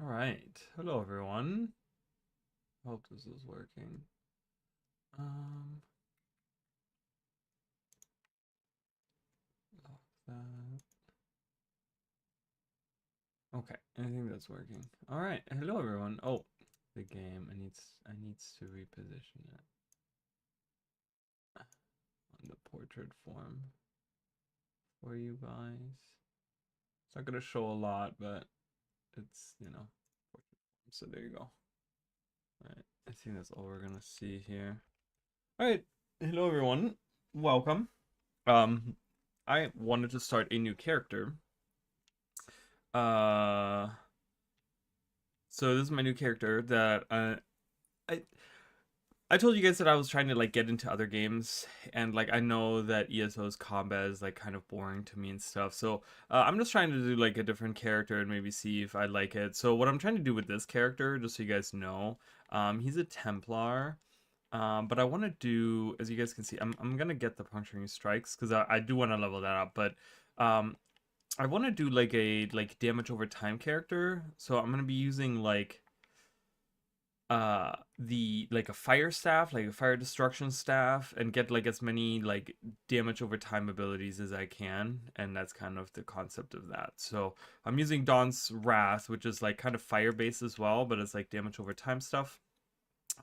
All right. Hello, everyone. Hope this is working. Lock that. Okay, I think that's working. All right. Hello, everyone. Oh, the game. I needs to reposition it on the portrait form for you guys. It's not gonna show a lot, but it's portrait form. So there you go. All right. I think that's all we're gonna see here. All right. Hello, everyone. Welcome. I wanted to start a new character. Uh, so this is my new character that I I told you guys that I was trying to like get into other games, and like I know that ESO's combat is like kind of boring to me and stuff. So I'm just trying to do like a different character and maybe see if I like it. So what I'm trying to do with this character, just so you guys know, he's a Templar. But I want to do, as you guys can see, I'm gonna get the puncturing strikes because I do want to level that up. But I want to do like a damage over time character. So I'm gonna be using like a fire staff, like a fire destruction staff, and get like as many like damage over time abilities as I can, and that's kind of the concept of that. So I'm using Dawn's Wrath, which is like kind of fire based as well, but it's like damage over time stuff.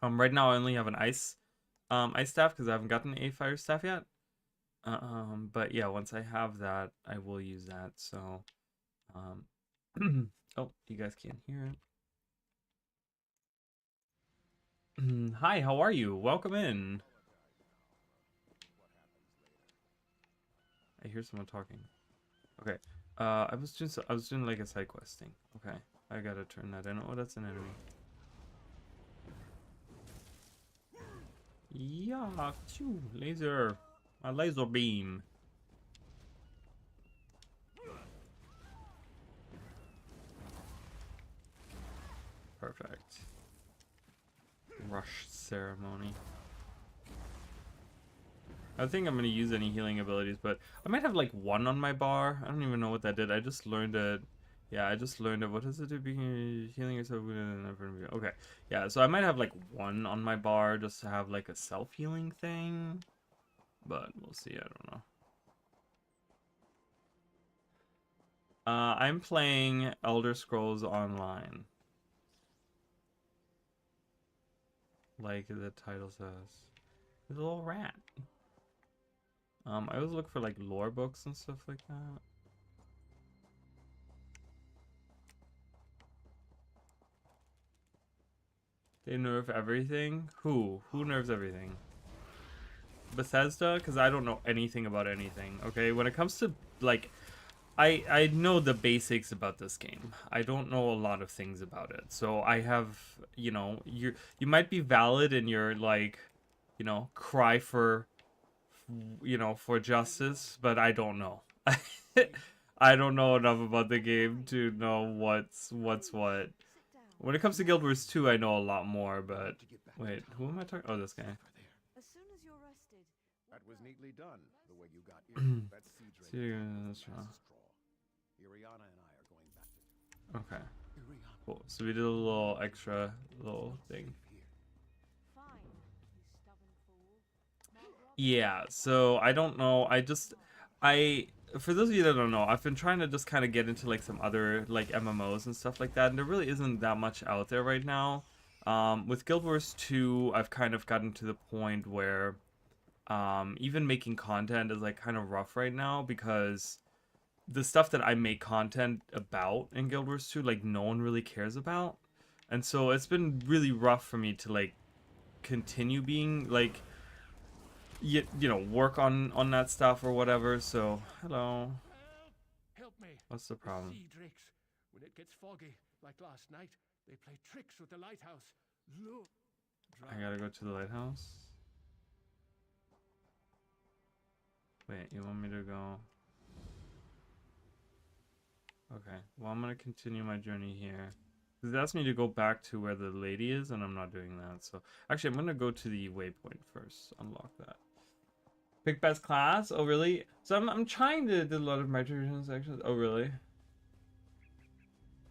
Right now I only have an ice staff because I haven't gotten a fire staff yet. But yeah, once I have that, I will use that. So oh, you guys can't hear it. Hi, how are you? Welcome in. I hear someone talking. Okay. I was doing like a side quest thing. Okay. I gotta turn that in. Oh, that's an enemy. Yeah, laser. A laser beam. Perfect. Rush ceremony. I think I'm gonna use any healing abilities, but I might have like one on my bar. I don't even know what that did. I just learned it. Yeah, I just learned it. What does it do? Being healing yourself. Okay. Yeah, so I might have like one on my bar just to have like a self-healing thing. But we'll see. I don't know. I'm playing Elder Scrolls Online. Like the title says. There's a little rat. I always look for like lore books and stuff like that. They nerf everything? Who? Who nerfs everything? Bethesda? Because I don't know anything about anything, okay? When it comes to, like, I know the basics about this game. I don't know a lot of things about it. So I have, you might be valid in your, like, cry for, for justice, but I don't know. I don't know enough about the game to know what's what. When it comes to Guild Wars 2, I know a lot more, but wait, who am I talking? Oh, this guy. As soon as you're rested. That was neatly done, the way you got in. That siege Okay. Iriana and I are going back to. Okay. Cool. So we did a little extra little thing. Fine, you stubborn fool. Yeah, so I don't know. For those of you that don't know, I've been trying to just kind of get into like some other like MMOs and stuff like that, and there really isn't that much out there right now. With Guild Wars 2, I've kind of gotten to the point where even making content is like kind of rough right now because the stuff that I make content about in Guild Wars 2, like no one really cares about. And so it's been really rough for me to like continue being like work on that stuff or whatever. So hello. Help me. What's the problem? Sea drakes. When it gets foggy, like last night, they play tricks with the lighthouse. Look. I gotta go to the lighthouse. Wait, you want me to go? Okay, well I'm gonna continue my journey here. Because it asked me to go back to where the lady is, and I'm not doing that. So actually, I'm gonna go to the waypoint first. Unlock that. Pick best class? Oh really? So I'm trying to do a lot of microtransactions. Oh really?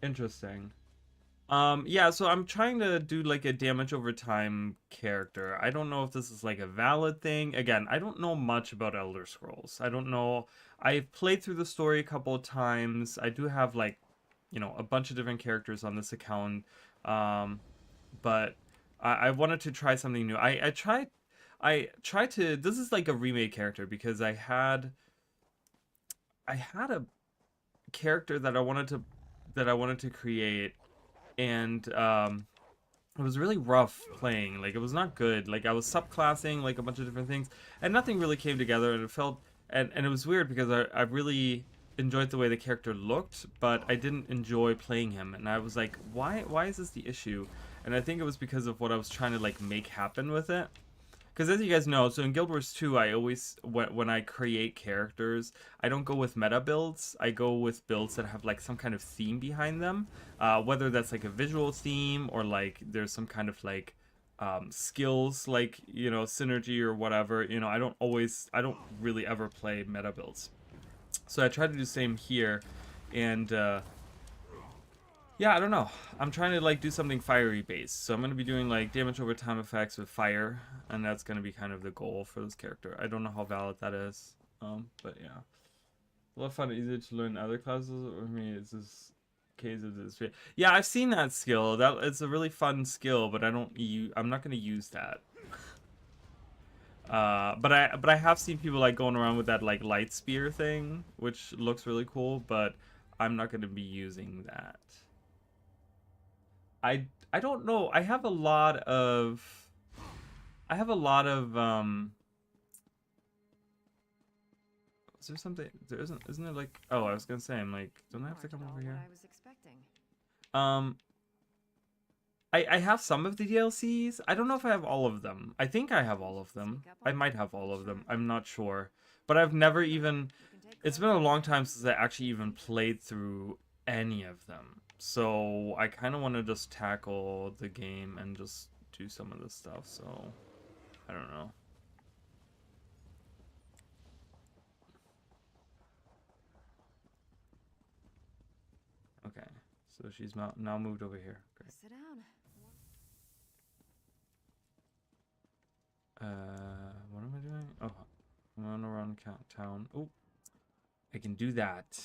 Interesting. Yeah, so I'm trying to do like a damage over time character. I don't know if this is like a valid thing. Again, I don't know much about Elder Scrolls. I don't know. I've played through the story a couple of times. I do have like, you know, a bunch of different characters on this account. But I wanted to try something new. I tried to, this is like a remake character because I had a character that I wanted to create, and it was really rough playing. Like, it was not good. Like, I was subclassing like a bunch of different things, and nothing really came together. And it felt, and it was weird because I really enjoyed the way the character looked, but I didn't enjoy playing him. And I was like, why is this the issue? And I think it was because of what I was trying to like make happen with it. Because as you guys know, so in Guild Wars 2, I always, when I create characters, I don't go with meta builds. I go with builds that have like some kind of theme behind them. Whether that's like a visual theme or like there's some kind of like skills, like, you know, synergy or whatever. You know, I don't really ever play meta builds. So I tried to do the same here. And yeah, I don't know. I'm trying to like do something fiery based. So I'm going to be doing like damage over time effects with fire, and that's going to be kind of the goal for this character. I don't know how valid that is. But yeah. A lot of fun, easier to learn other classes, or me, it's this case of this. Yeah, I've seen that skill. That it's a really fun skill, but I'm not going to use that. But I have seen people like going around with that like light spear thing, which looks really cool, but I'm not going to be using that. I don't know. I have a lot of is there something there isn't it like, oh, I was gonna say, I'm like, don't I have to come over here? I was expecting. Um I have some of the DLCs. I don't know if I have all of them. I think I have all of them. I might have all of them. I'm not sure. But I've never even, it's been a long time since I actually even played through any of them. So I kind of want to just tackle the game and just do some of this stuff. So I don't know. Okay, so she's now moved over here. Great. Sit down. What am I doing? Oh, I'm going around town. Oh, I can do that.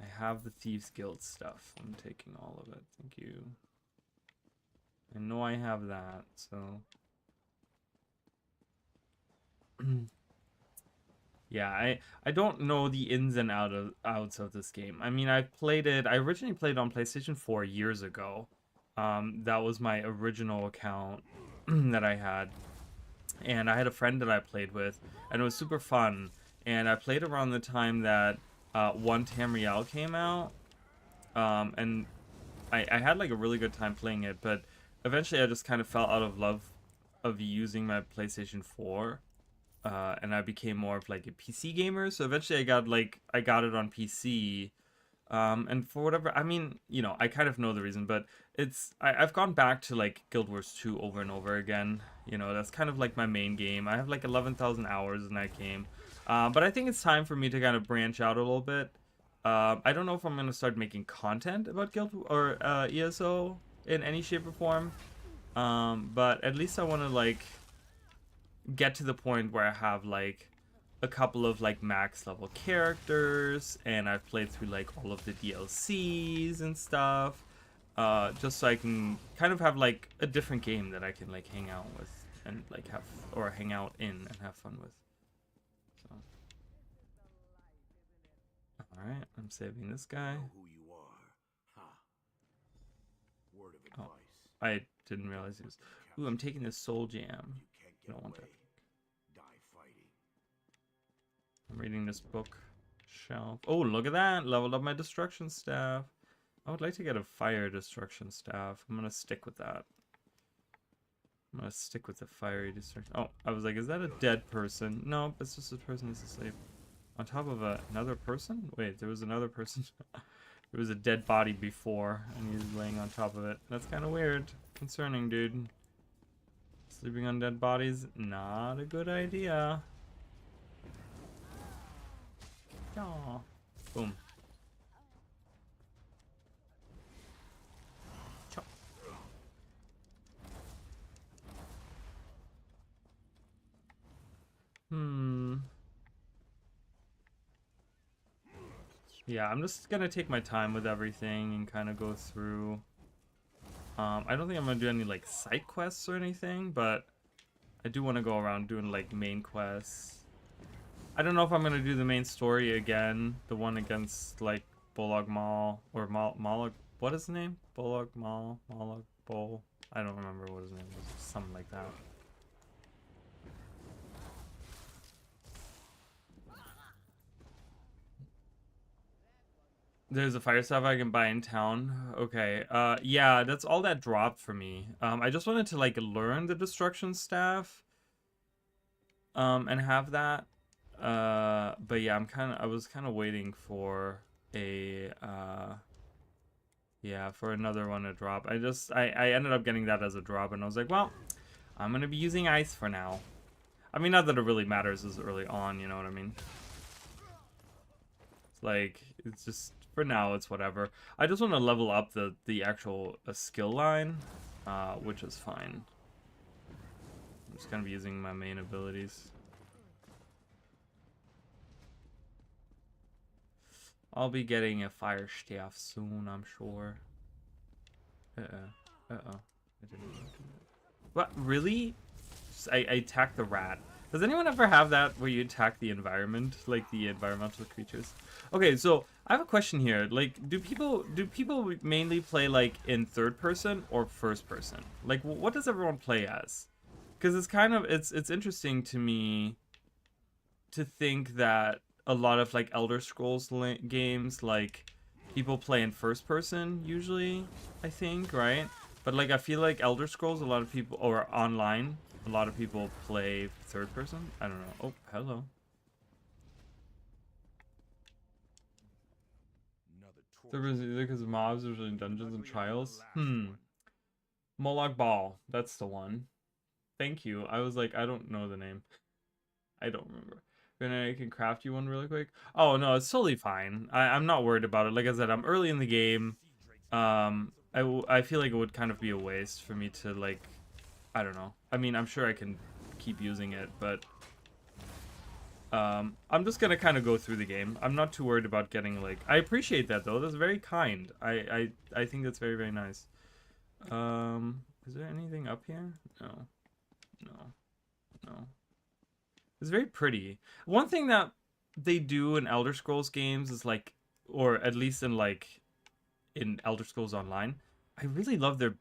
I have the Thieves Guild stuff. I'm taking all of it. Thank you. I know I have that, so. Yeah, I don't know the ins and outs of this game. I mean, I originally played it on PlayStation 4 years ago. That was my original account that I had. And I had a friend that I played with, and it was super fun. And I played around the time that 1 Tamriel came out. And I had like a really good time playing it, but eventually I just kind of fell out of love of using my PlayStation 4. And I became more of like a PC gamer. So eventually I got it on PC. And for whatever, I mean, you know, I kind of know the reason, but I've gone back to like Guild Wars 2 over and over again. You know, that's kind of like my main game. I have like 11,000 hours in that game. But I think it's time for me to kind of branch out a little bit. I don't know if I'm going to start making content about Guild or ESO in any shape or form. But at least I want to like get to the point where I have like a couple of like max level characters, and I've played through like all of the DLCs and stuff, just so I can kind of have like a different game that I can like hang out with and like hang out in and have fun with. So, all right, I'm saving this guy. Know who you are, huh? Word of advice. I didn't realize he was. Ooh, I'm taking this soul jam. You can't I get don't want away. that. Die fighting. I'm reading this book shelf. Oh, look at that! Leveled up my destruction staff. I would like to get a fire destruction staff. I'm gonna stick with that. I'm gonna stick with the fiery destruction. Oh, I was like, is that a dead person? Nope, it's just a person who's asleep. On top of another person? Wait, there was another person. There was a dead body before, and he's laying on top of it. That's kind of weird. Concerning, dude. Sleeping on dead bodies, not a good idea. Aw. Boom. Yeah, I'm just gonna take my time with everything and kind of go through. I don't think I'm gonna do any like side quests or anything, but I do want to go around doing like main quests. I don't know if I'm gonna do the main story again, the one against like Bolog Mall or Moloch. What is the name? Bolog Mall, Moloch Bol. I don't remember what his name was. Something like that. There's a fire staff I can buy in town. Okay. Yeah, that's all that dropped for me. I just wanted to like learn the destruction staff. And have that. But yeah, I was kind of waiting for a yeah, for another one to drop. I ended up getting that as a drop, and I was like, well, I'm gonna be using ice for now. I mean, not that it really matters as early on, you know what I mean? It's like, it's just, for now, it's whatever. I just want to level up the actual skill line, which is fine. I'm just gonna be using my main abilities. I'll be getting a fire staff soon, I'm sure. Uh-oh. What? Really? I attacked the rat. Does anyone ever have that where you attack the environment? Like the environmental creatures? Okay, so I have a question here. Like, do people mainly play like in third person or first person? Like, what does everyone play as? Because it's kind of, it's interesting to me to think that a lot of like Elder Scrolls games, like people play in first person usually, I think, right? But like I feel like Elder Scrolls, a lot of people, or online, a lot of people play third person. I don't know. Oh, hello. Because of mobs, usually in dungeons and trials. Moloch Ball, that's the one. Thank you. I was like, I don't know the name. I don't remember. I can craft you one really quick. Oh no, it's totally fine. I'm not worried about it. Like I said, I'm early in the game. I feel like it would kind of be a waste for me to like, I don't know. I mean, I'm sure I can keep using it, but I'm just gonna kind of go through the game. I'm not too worried about getting like. I appreciate that though. That's very kind. I think that's very, very nice. Is there anything up here? No. It's very pretty. One thing that they do in Elder Scrolls games is like, or at least in like in Elder Scrolls Online, I really love their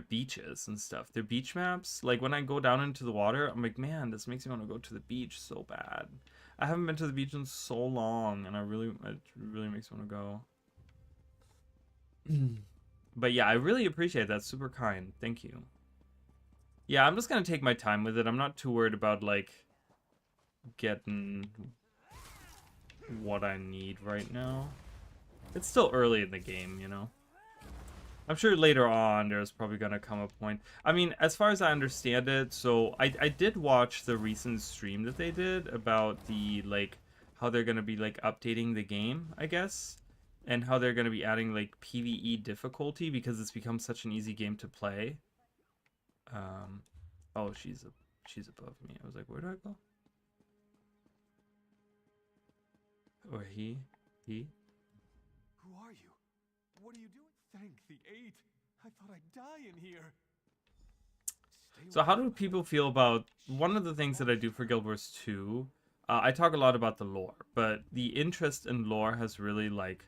beaches and stuff. Their beach maps. Like when I go down into the water, I'm like, man, this makes me want to go to the beach so bad. I haven't been to the beach in so long, and it really makes me want to go. But yeah, I really appreciate that. Super kind. Thank you. Yeah, I'm just gonna take my time with it. I'm not too worried about like getting what I need right now. It's still early in the game, you know. I'm sure later on there's probably gonna come a point. I mean, as far as I understand it, so I did watch the recent stream that they did about the like how they're gonna be like updating the game, I guess, and how they're gonna be adding like PvE difficulty because it's become such an easy game to play. Oh, she's above me. I was like, where do I go? Or he? Who are you? What are you doing? Thank the 8. I thought I'd die in here. So how do people feel about one of the things that I do for Guild Wars 2? I talk a lot about the lore, but the interest in lore has really like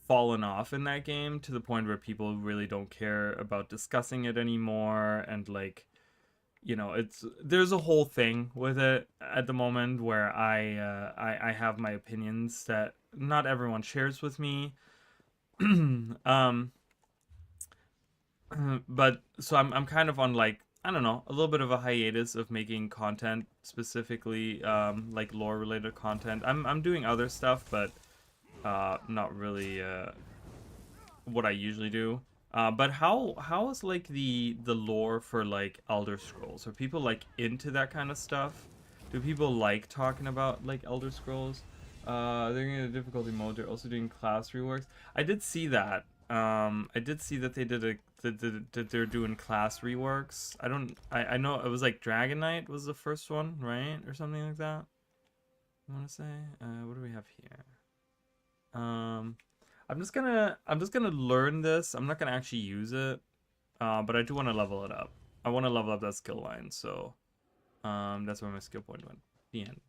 fallen off in that game to the point where people really don't care about discussing it anymore, and like, you know, there's a whole thing with it at the moment where I have my opinions that not everyone shares with me. But so I'm kind of on like, I don't know, a little bit of a hiatus of making content specifically like lore related content. I'm doing other stuff, but not really what I usually do. But how is like the lore for like Elder Scrolls? Are people like into that kind of stuff? Do people like talking about like Elder Scrolls? They're in a difficulty mode. They're also doing class reworks. I did see that. I did see that they did that they're doing class reworks. I know it was like Dragon Knight was the first one, right? Or something like that. I want to say. What do we have here? I'm just gonna learn this. I'm not gonna actually use it, but I do want to level it up. I want to level up that skill line, so that's where my skill point went. The end.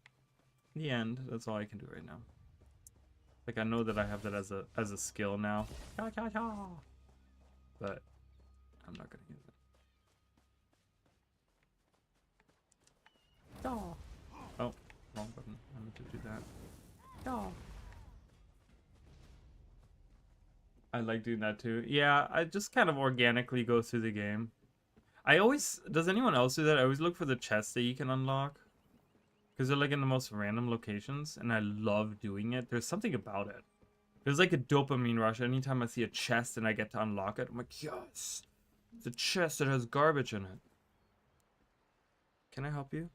The end. That's all I can do right now. Like I know that I have that as a skill now, but I'm not gonna use it. Oh, wrong button. I meant to do that. I like doing that too. Yeah, I just kind of organically go through the game. Does anyone else do that? I always look for the chests that you can unlock. Because they're like in the most random locations, and I love doing it. There's something about it. There's like a dopamine rush. Anytime I see a chest and I get to unlock it, I'm like, yes! It's a chest that has garbage in it. Can I help you?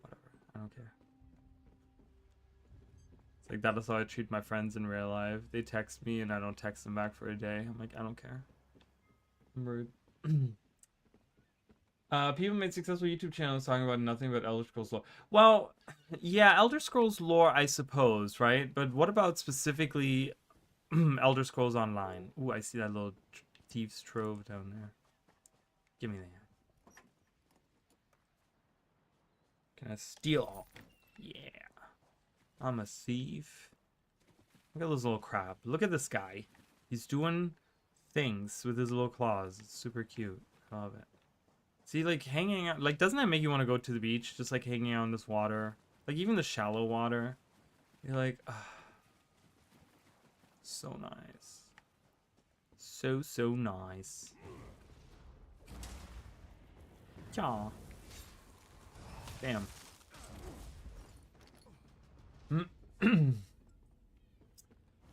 Whatever. I don't care. It's like that is how I treat my friends in real life. They text me and I don't text them back for a day. I'm like, I don't care. I'm rude. People made successful YouTube channels talking about nothing but Elder Scrolls lore. Well, yeah, Elder Scrolls lore, I suppose, right? But what about specifically Elder Scrolls Online? Ooh, I see that little Thieves Trove down there. Give me that. Can I steal? Yeah. I'm a thief. Look at this little crab. Look at this guy. He's doing things with his little claws. It's super cute. I love it. See, like, hanging out... Like, doesn't that make you want to go to the beach? Just, like, hanging out in this water. Like, even the shallow water. You're like, ah. So nice. So nice. Aw. Damn.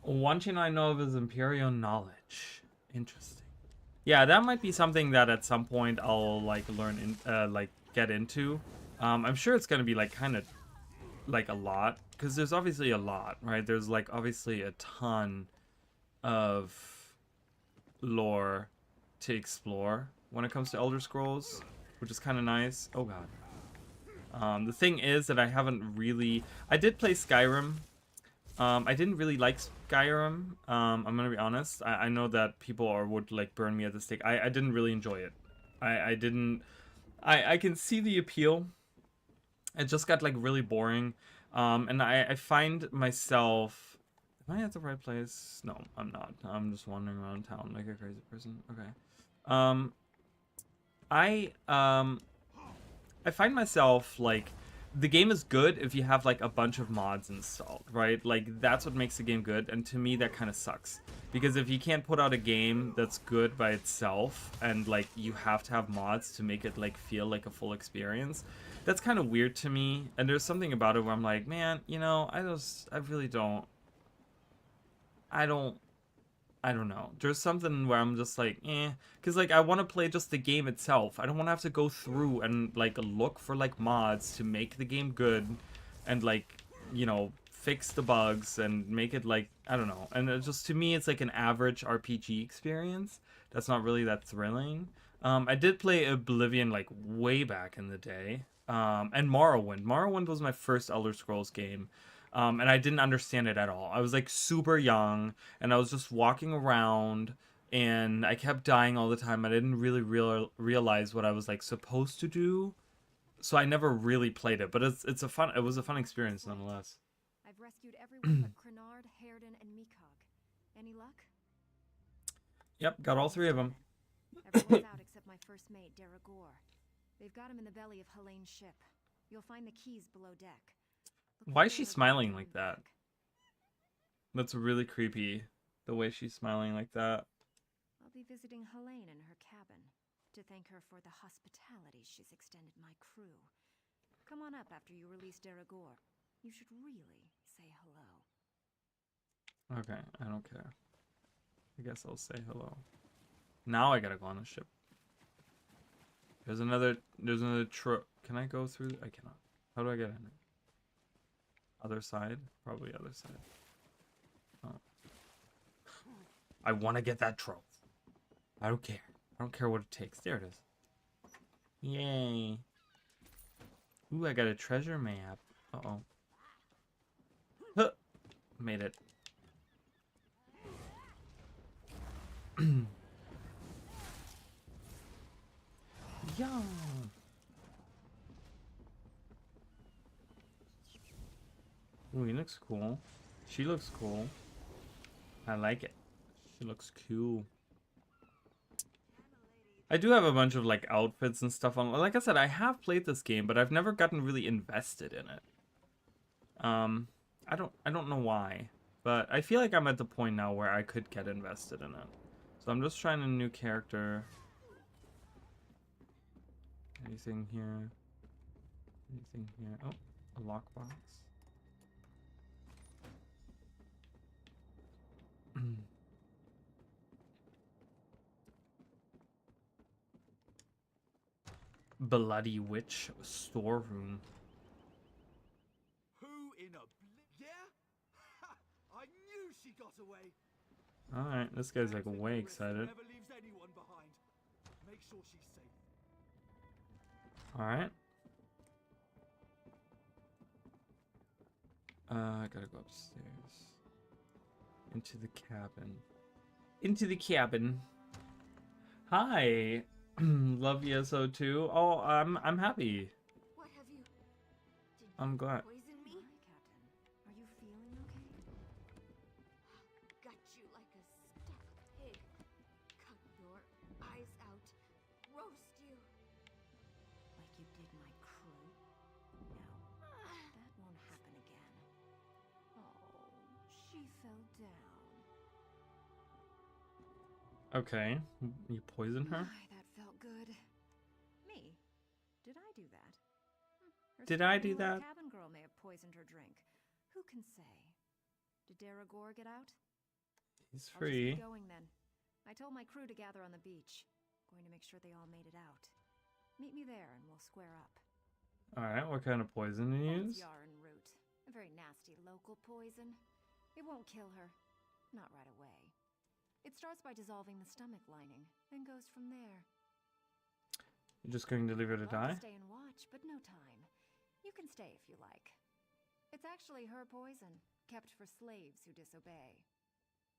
One thing I know of is Imperial knowledge. Interesting. Yeah, that might be something that at some point I'll like learn in, like get into. I'm sure it's gonna be like kind of like a lot, because there's obviously a lot, right? There's like obviously a ton of lore to explore when it comes to Elder Scrolls, which is kind of nice. Oh god. The thing is that I did play Skyrim. I didn't really like Skyrim. I'm gonna be honest. I know that people would like burn me at the stake. I didn't really enjoy it. I can see the appeal. It just got like really boring. And I find myself... Am I at the right place? No, I'm not. I'm just wandering around town like a crazy person. Okay. I find myself like... The game is good if you have like a bunch of mods installed, right? Like that's what makes the game good, and to me that kind of sucks. Because if you can't put out a game that's good by itself and like you have to have mods to make it like feel like a full experience, that's kind of weird to me. And there's something about it where I'm like, man, you know, I don't know. There's something where I'm just like, because like I want to play just the game itself. I don't want to have to go through and like look for like mods to make the game good and like, you know, fix the bugs and make it like, I don't know. And it just, to me, it's like an average RPG experience. That's not really that thrilling. I did play Oblivion like way back in the day. And Morrowind. Morrowind was my first Elder Scrolls game. And I didn't understand it at all. I was like super young, and I was just walking around, and I kept dying all the time. I didn't really realize what I was like supposed to do, so I never really played it. But it was a fun experience nonetheless. I've rescued everyone but Crenard, Harridan, and Mekog. Any luck? Yep, got all three of them. Everyone's out except my first mate, Deragor. They've got him in the belly of Helene's ship. You'll find the keys below deck. Why is she smiling like that? That's really creepy, the way she's smiling like that. I'll be visiting Helene in her cabin to thank her for the hospitality she's extended my crew. Come on up after you release Deragor. You should really say hello. Okay, I don't care. I guess I'll say hello. Now I gotta go on the ship. There's another Can I go through? I cannot. How do I get in it? Other side? Probably other side. Oh. I want to get that trophy. I don't care. I don't care what it takes. There it is. Yay. Ooh, I got a treasure map. Uh-oh. Made it. Yeah. Ooh, he looks cool. She looks cool. I like it. She looks cool. I do have a bunch of like outfits and stuff on. Like I said, I have played this game, but I've never gotten really invested in it. I don't know why, but I feel like I'm at the point now where I could get invested in it. So I'm just trying a new character. Anything here? Anything here? Oh, a lockbox. Bloody Witch storeroom. Who in a yeah? I knew she got away. Alright, this guy's like way excited. Never leaves anyone behind. Make sure she's safe. Alright. I gotta go upstairs. Into the cabin. Into the cabin. Hi. Love ESO2. Oh, I'm happy. What have you... Did I'm you glad. poison me? Hi, Captain. Are you feeling okay? Gut you like a stuck pig. Cut your eyes out. Roast you. Like you did my crew? No, that won't happen again. Oh, she fell down. Okay. You poisoned her? My, that felt good. Me? Did I do that? Her Did I do scrawny little that? Cabin girl may have poisoned her drink. Who can say? Did Deragor get out? He's I'll just free. get going then. I told my crew to gather on the beach. Going to make sure they all made it out. Meet me there and we'll square up. Alright, what kind of poison to It's use? yarn root. A very nasty local poison. It won't kill her. Not right away. It starts by dissolving the stomach lining, then goes from there. You're just going to leave her to Love die? to stay and watch, but no time. You can stay if you like. It's actually her poison, kept for slaves who disobey.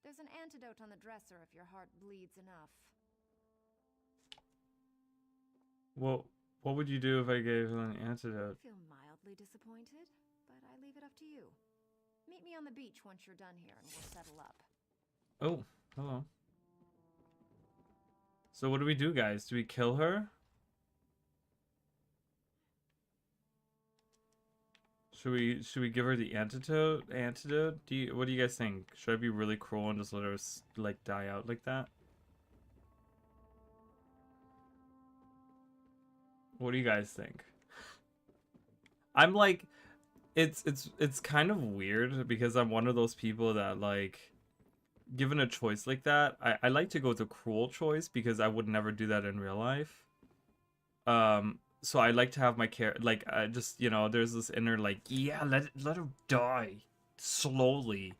There's an antidote on the dresser if your heart bleeds enough. Well, what would you do if I gave her an I antidote? feel mildly disappointed, but I leave it up to you. Meet me on the beach once you're done here and we'll settle up. Oh, hello. So what do we do, guys? Do we kill her? Should we give her the antidote? What do you guys think? Should I be really cruel and just let her like die out like that? What do you guys think? I'm like, it's kind of weird because I'm one of those people that like, given a choice like that, I like to go with a cruel choice because I would never do that in real life. So I like to have my care, like, just, you know, there's this inner, like, yeah, let her die slowly,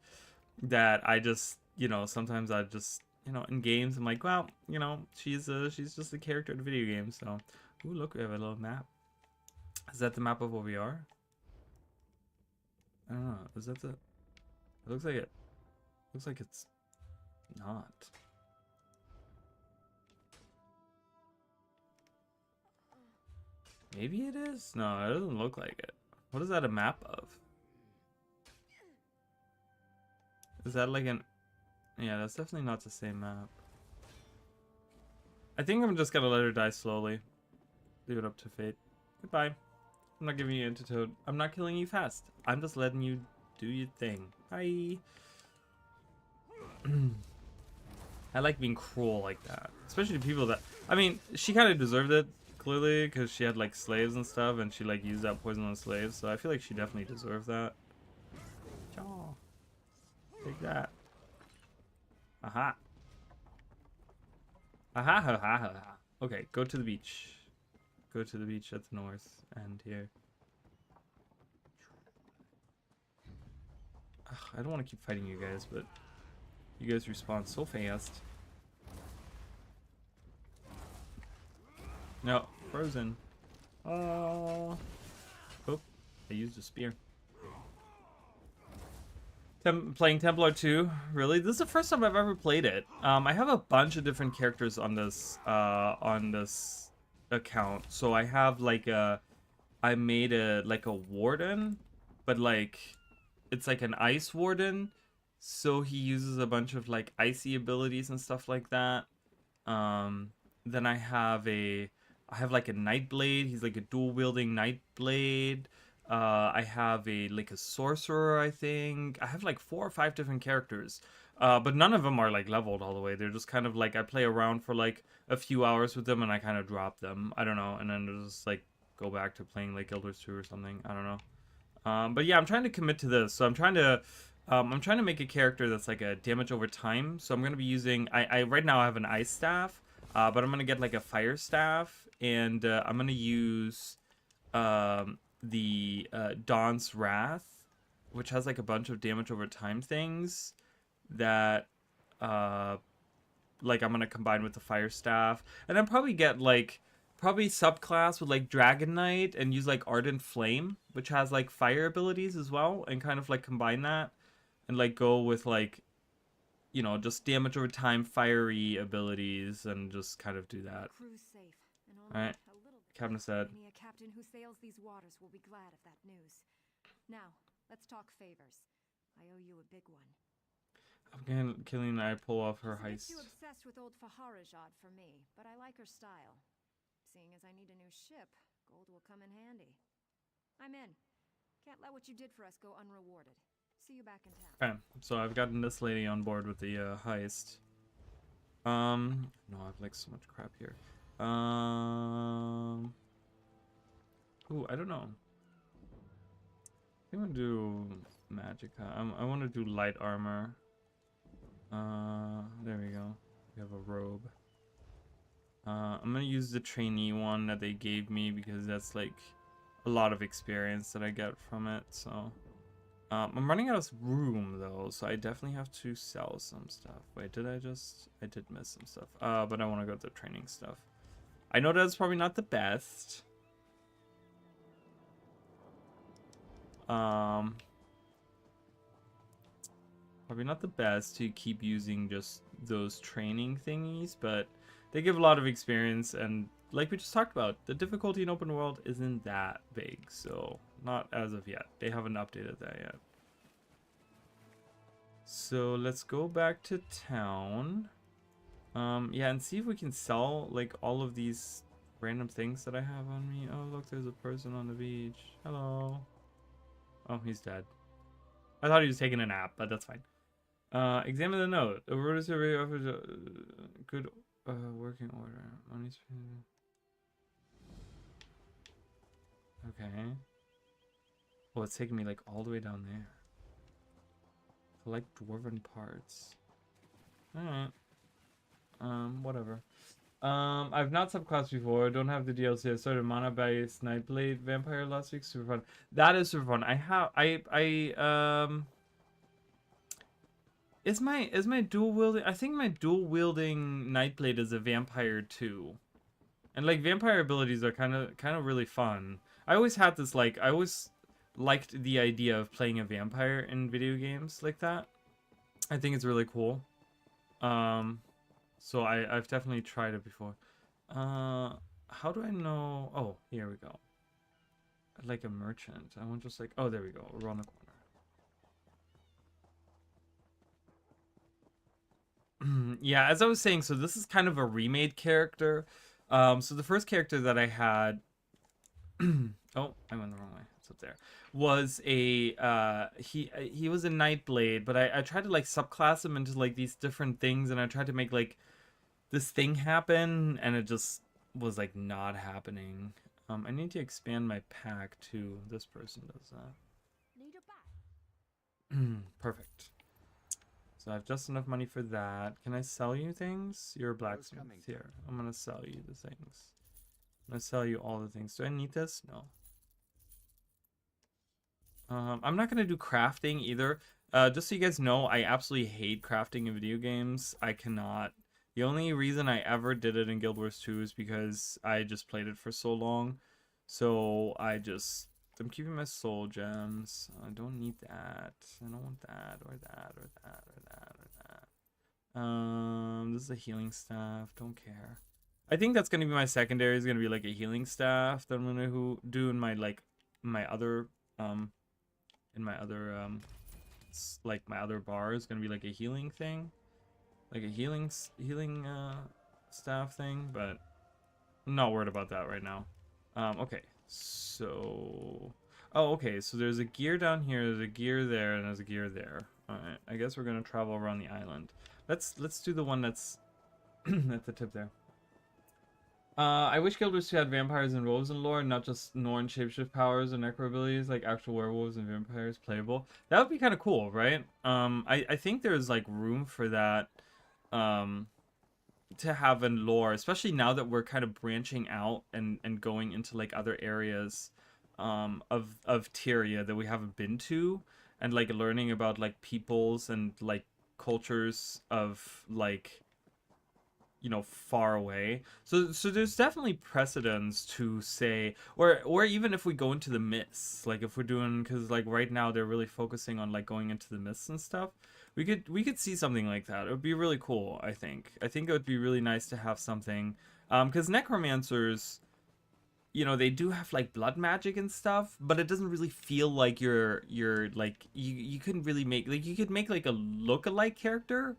that I just, you know, sometimes I just, you know, in games, I'm like, well, you know, she's just a character in a video game, so. Ooh, look, we have a little map. Is that the map of where we are? I don't know, is that the, it looks like it's not. Maybe it is? No, it doesn't look like it. What is that a map of? Is that like an... Yeah, that's definitely not the same map. I think I'm just gonna let her die slowly. Leave it up to fate. Goodbye. I'm not giving you antidote. I'm not killing you fast. I'm just letting you do your thing. Bye. I like being cruel like that. Especially to people that... I mean, she kind of deserved it. Clearly, because she had like slaves and stuff, and she like used that poison on slaves, so I feel like she definitely deserved that. Chaw. Take that. Aha. Aha ha ha ha ha. Okay, go to the beach. Go to the beach at the north end here. Ugh, I don't want to keep fighting you guys, but you guys respawn so fast. No, frozen. Oh. Oh, I used a spear. Playing Templar 2, really? This is the first time I've ever played it. I have a bunch of different characters on this account. So I have like I made a warden, but like it's like an ice warden. So he uses a bunch of like icy abilities and stuff like that. Then I have like a Nightblade. He's like a dual wielding Nightblade. I have like a sorcerer, I think. I have like 4 or 5 different characters. But none of them are like leveled all the way. They're just kind of like, I play around for like a few hours with them and I kind of drop them. I don't know. And then just like go back to playing like Guild Wars 2 or something. I don't know. But yeah, I'm trying to commit to this. So I'm trying to make a character that's like a damage over time. So I'm going to be using, I right now I have an ice staff, but I'm going to get like a fire staff, and I'm going to use the Dawn's Wrath, which has like a bunch of damage over time things that like I'm going to combine with the fire staff, and then probably get like subclass with like Dragon Knight and use like Ardent Flame, which has like fire abilities as well, and kind of like combine that and like go with like, you know, just damage over time fiery abilities and just kind of do that. Crew's safe, and only Alright. a little bit. Captain said. Many a captain who sails these waters will be glad of that news. Now, let's talk favors. I owe you a big one. Afghan killing I pull off her She's a bit heist. too obsessed with old Faharajad for me, but I like her style. Seeing as I need a new ship, gold will come in handy. I'm in. Can't let what you did for us go unrewarded. See you back in town. Okay, so I've gotten this lady on board with the heist. No, I have like so much crap here. Ooh, I don't know. I want to do Magicka. I want to do light armor. There we go. We have a robe. I'm gonna use the trainee one that they gave me because that's like a lot of experience that I get from it. So I'm running out of room though, so I definitely have to sell some stuff. Wait, I did miss some stuff. But I want to go to the training stuff. I know that's probably not the best. Probably not the best to keep using just those training thingies, but they give a lot of experience, and like we just talked about, the difficulty in open world isn't that big, so not as of yet. They haven't updated that yet. So let's go back to town. Yeah, and see if we can sell like all of these random things that I have on me. Oh, look, there's a person on the beach. Hello. Oh, he's dead. I thought he was taking a nap, but that's fine. Examine the note. A road survey offers a good working order. Money's okay. Oh, it's taking me like all the way down there. Collect dwarven parts. Alright. Whatever. I've not subclassed before. Don't have the DLC. I started mana based Nightblade Vampire last week. Super fun. That is super fun. Is my dual wielding? I think my dual wielding Nightblade is a vampire too, and like vampire abilities are kind of really fun. I always had this like I always liked the idea of playing a vampire in video games like that. I think it's really cool. So I've definitely tried it before. How do I know? Oh, here we go. Like a merchant. I want just like, oh, there we go. Around the corner. Yeah, as I was saying, so this is kind of a remade character. So the first character that I had, oh, I went the wrong way. It's up there. Was a he was a Nightblade, but I tried to like subclass him into like these different things, and I tried to make like this thing happen, and it just was like not happening. I need to expand my pack too. This person does that. Need a bath. Perfect. So I have just enough money for that. Can I sell you things? You're a blacksmith. Here, I'm gonna sell you the things. I'm gonna sell you all the things. Do I need this? No. I'm not gonna do crafting either. Just so you guys know, I absolutely hate crafting in video games. I cannot. The only reason I ever did it in Guild Wars 2 is because I just played it for so long. So I just I'm keeping my soul gems. I don't need that. I don't want that or that or that or that or that. This is a healing staff. Don't care. I think that's gonna be my secondary. Is gonna be like a healing staff that I'm gonna do in my like my other like my other bar is gonna be like a healing thing, like a healing staff thing. But I'm not worried about that right now. Okay, so okay, so there's a gear down here, there's a gear there, and there's a gear there. All right, I guess we're gonna travel around the island. Let's do the one that's at the tip there. I wish Guild Wars 2 had vampires and wolves in lore, not just Norn shapeshift powers and necro abilities, like actual werewolves and vampires playable. That would be kind of cool, right? I think there's like room for that to have in lore, especially now that we're kind of branching out and going into like other areas of Tyria that we haven't been to, and like learning about like peoples and like cultures of like, you know, far away. So there's definitely precedence to say, or even if we go into the myths, like if we're doing, because like right now they're really focusing on like going into the myths and stuff. We could see something like that. It would be really cool. I think it would be really nice to have something, because necromancers, you know, they do have like blood magic and stuff, but it doesn't really feel like you're like you couldn't really make, like, you could make like a look-alike character,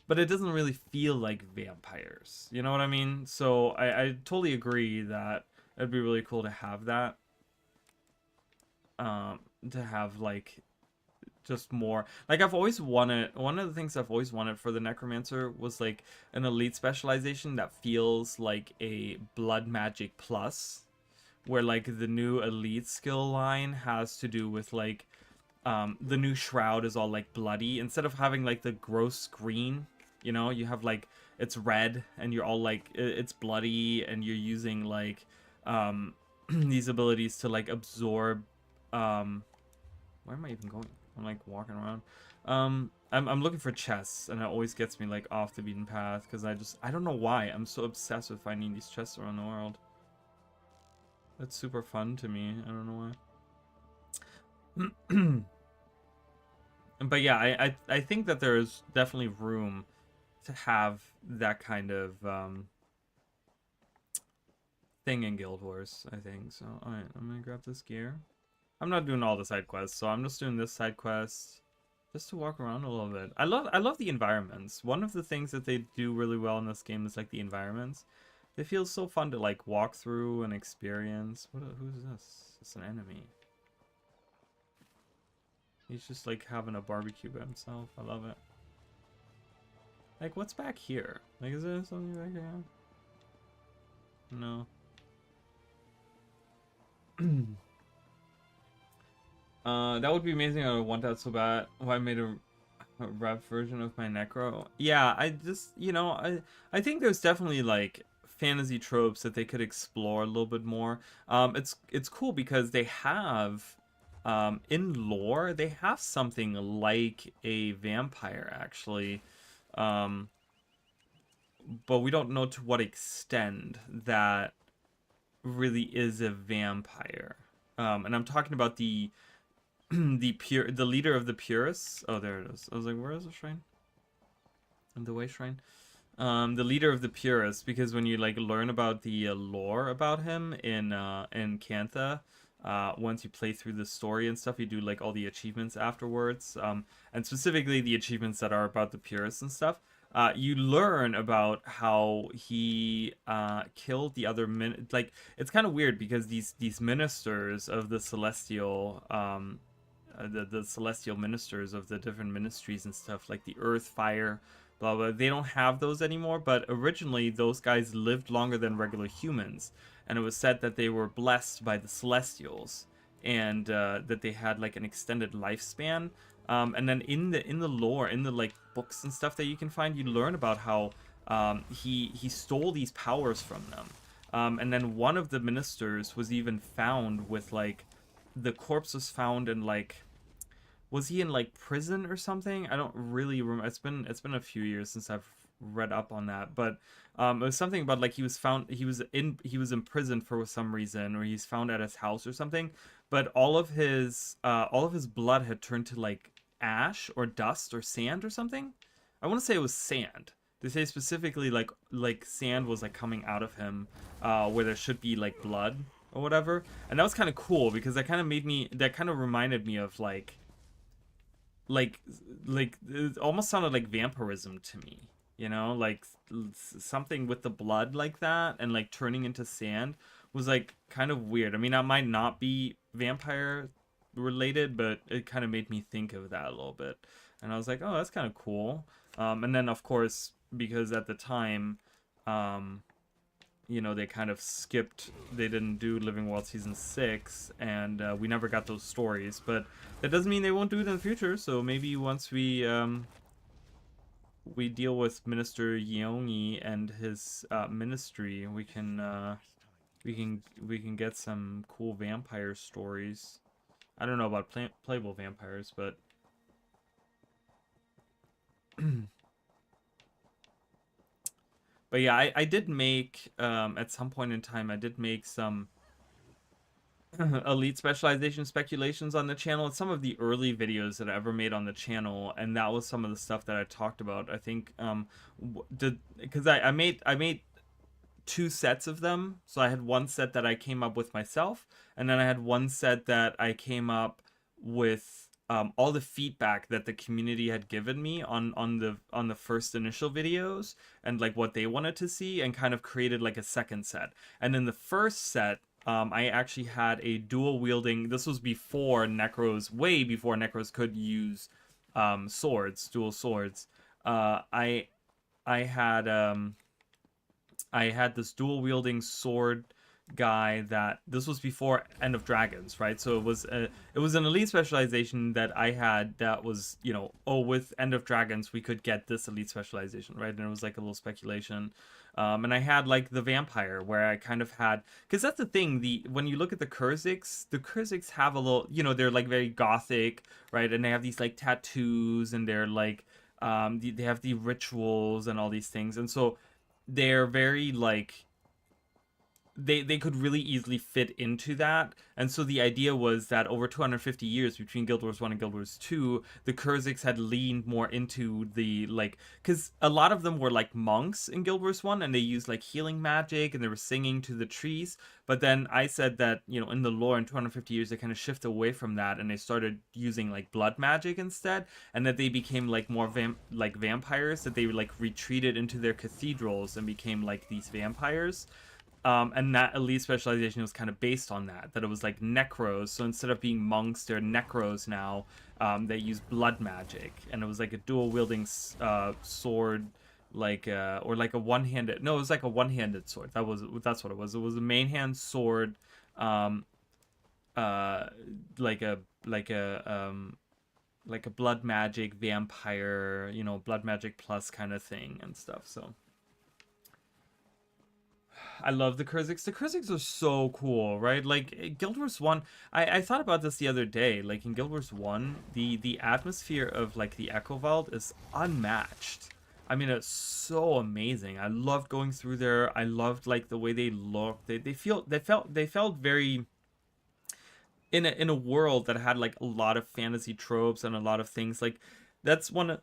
but it doesn't really feel like vampires. You know what I mean? So I totally agree that it'd be really cool to have that. To have like just more, like, I've always wanted, one of the things I've always wanted for the necromancer was like an elite specialization that feels like a blood magic plus, where like the new elite skill line has to do with like the new shroud is all like bloody, instead of having like the gross green, you know, you have like it's red and you're all like it's bloody, and you're using like these abilities to like absorb where am I even going? I'm like walking around. I'm looking for chests, and it always gets me like off the beaten path, because I don't know why I'm so obsessed with finding these chests around the world. That's super fun to me. I don't know why. But yeah, I think that there is definitely room to have that kind of thing in Guild Wars, I think. So alright, I'm gonna grab this gear. I'm not doing all the side quests, so I'm just doing this side quest just to walk around a little bit. I love the environments. One of the things that they do really well in this game is like the environments. They feel so fun to like walk through and experience. Who's this? It's an enemy. He's just like having a barbecue by himself. I love it. Like, what's back here? Like, is there something back here? No. That would be amazing. I would want that so bad. Oh, I made a rap version of my necro. Yeah, I just, you know, I think there's definitely like fantasy tropes that they could explore a little bit more. It's cool because they have in lore, they have something like a vampire actually. But we don't know to what extent that really is a vampire. And I'm talking about the leader of the purists. Oh, there it is. I was like, where is the shrine? The way shrine. The leader of the purists, because when you like learn about the lore about him in Cantha, once you play through the story and stuff, you do like all the achievements afterwards, and specifically the achievements that are about the purists and stuff. You learn about how he killed the other like, it's kind of weird because these ministers of the celestial the celestial ministers of the different ministries and stuff, like the earth, fire, blah blah, they don't have those anymore, but originally those guys lived longer than regular humans, and it was said that they were blessed by the celestials, and that they had like an extended lifespan. And then in the lore, in the like books and stuff that you can find, you learn about how he stole these powers from them. And then one of the ministers was even found with like, the corpse was found in like, was he in like prison or something? I don't really remember. It's been a few years since I've read up on that, but it was something about like he was imprisoned for some reason, or he's found at his house or something, but all of his blood had turned to like ash or dust or sand or something. I want to say it was sand. They say specifically like sand was like coming out of him, where there should be like blood or whatever, and that was kind of cool because that kind of reminded me of like it almost sounded like vampirism to me, you know, like something with the blood like that and like turning into sand was like kind of weird. I mean, that might not be vampire related, but it kind of made me think of that a little bit, and I was like, oh, that's kind of cool. And then of course, because at the time, you know, they kind of skipped, they didn't do Living World Season 6, and we never got those stories, but that doesn't mean they won't do it in the future, so maybe once we deal with Minister Yeongi and his ministry, we can get some cool vampire stories. I don't know about playable vampires, but but yeah, I did make, at some point in time, I did make some elite specialization speculations on the channel. It's some of the early videos that I ever made on the channel, and that was some of the stuff that I talked about. I think, because I made 2 sets of them. So I had one set that I came up with myself, and then I had one set that I came up with all the feedback that the community had given me on the first initial videos and like what they wanted to see, and kind of created like a second set. And in the first set, I actually had a dual wielding. This was before Necros, way before Necros could use swords, dual swords. I had this dual wielding sword guy that, this was before End of Dragons, right? So it was an elite specialization that I had that was, you know, oh, with End of Dragons we could get this elite specialization, right? And it was like a little speculation. And I had like the vampire, where I kind of had, because that's the thing, when you look at the Kurziks have a little, you know, they're like very gothic, right? And they have these like tattoos, and they're like they have the rituals and all these things, and so they're very like, they could really easily fit into that. And so the idea was that over 250 years between Guild Wars 1 and Guild Wars 2, the Kurziks had leaned more into the, like, because a lot of them were like monks in Guild Wars 1, and they used like healing magic, and they were singing to the trees. But then I said that, you know, in the lore in 250 years, they kind of shift away from that, and they started using like blood magic instead, and that they became like more like vampires, that they like retreated into their cathedrals and became like these vampires. And that elite specialization was kind of based on that it was like necros. So instead of being monks, they're necros now. They use blood magic, and it was like a dual wielding sword, like or like a one-handed. No, it was like a one-handed sword. That's what it was. It was a main hand sword, like a blood magic vampire, you know, blood magic plus kind of thing and stuff. So I love the Kurziks. The Kurziks are so cool, right? Like, Guild Wars 1, I thought about this the other day. Like, in Guild Wars 1, the atmosphere of, like, the Echo Vault is unmatched. I mean, it's so amazing. I loved going through there. I loved, like, the way they looked. They felt very in a world that had, like, a lot of fantasy tropes and a lot of things. Like, that's one of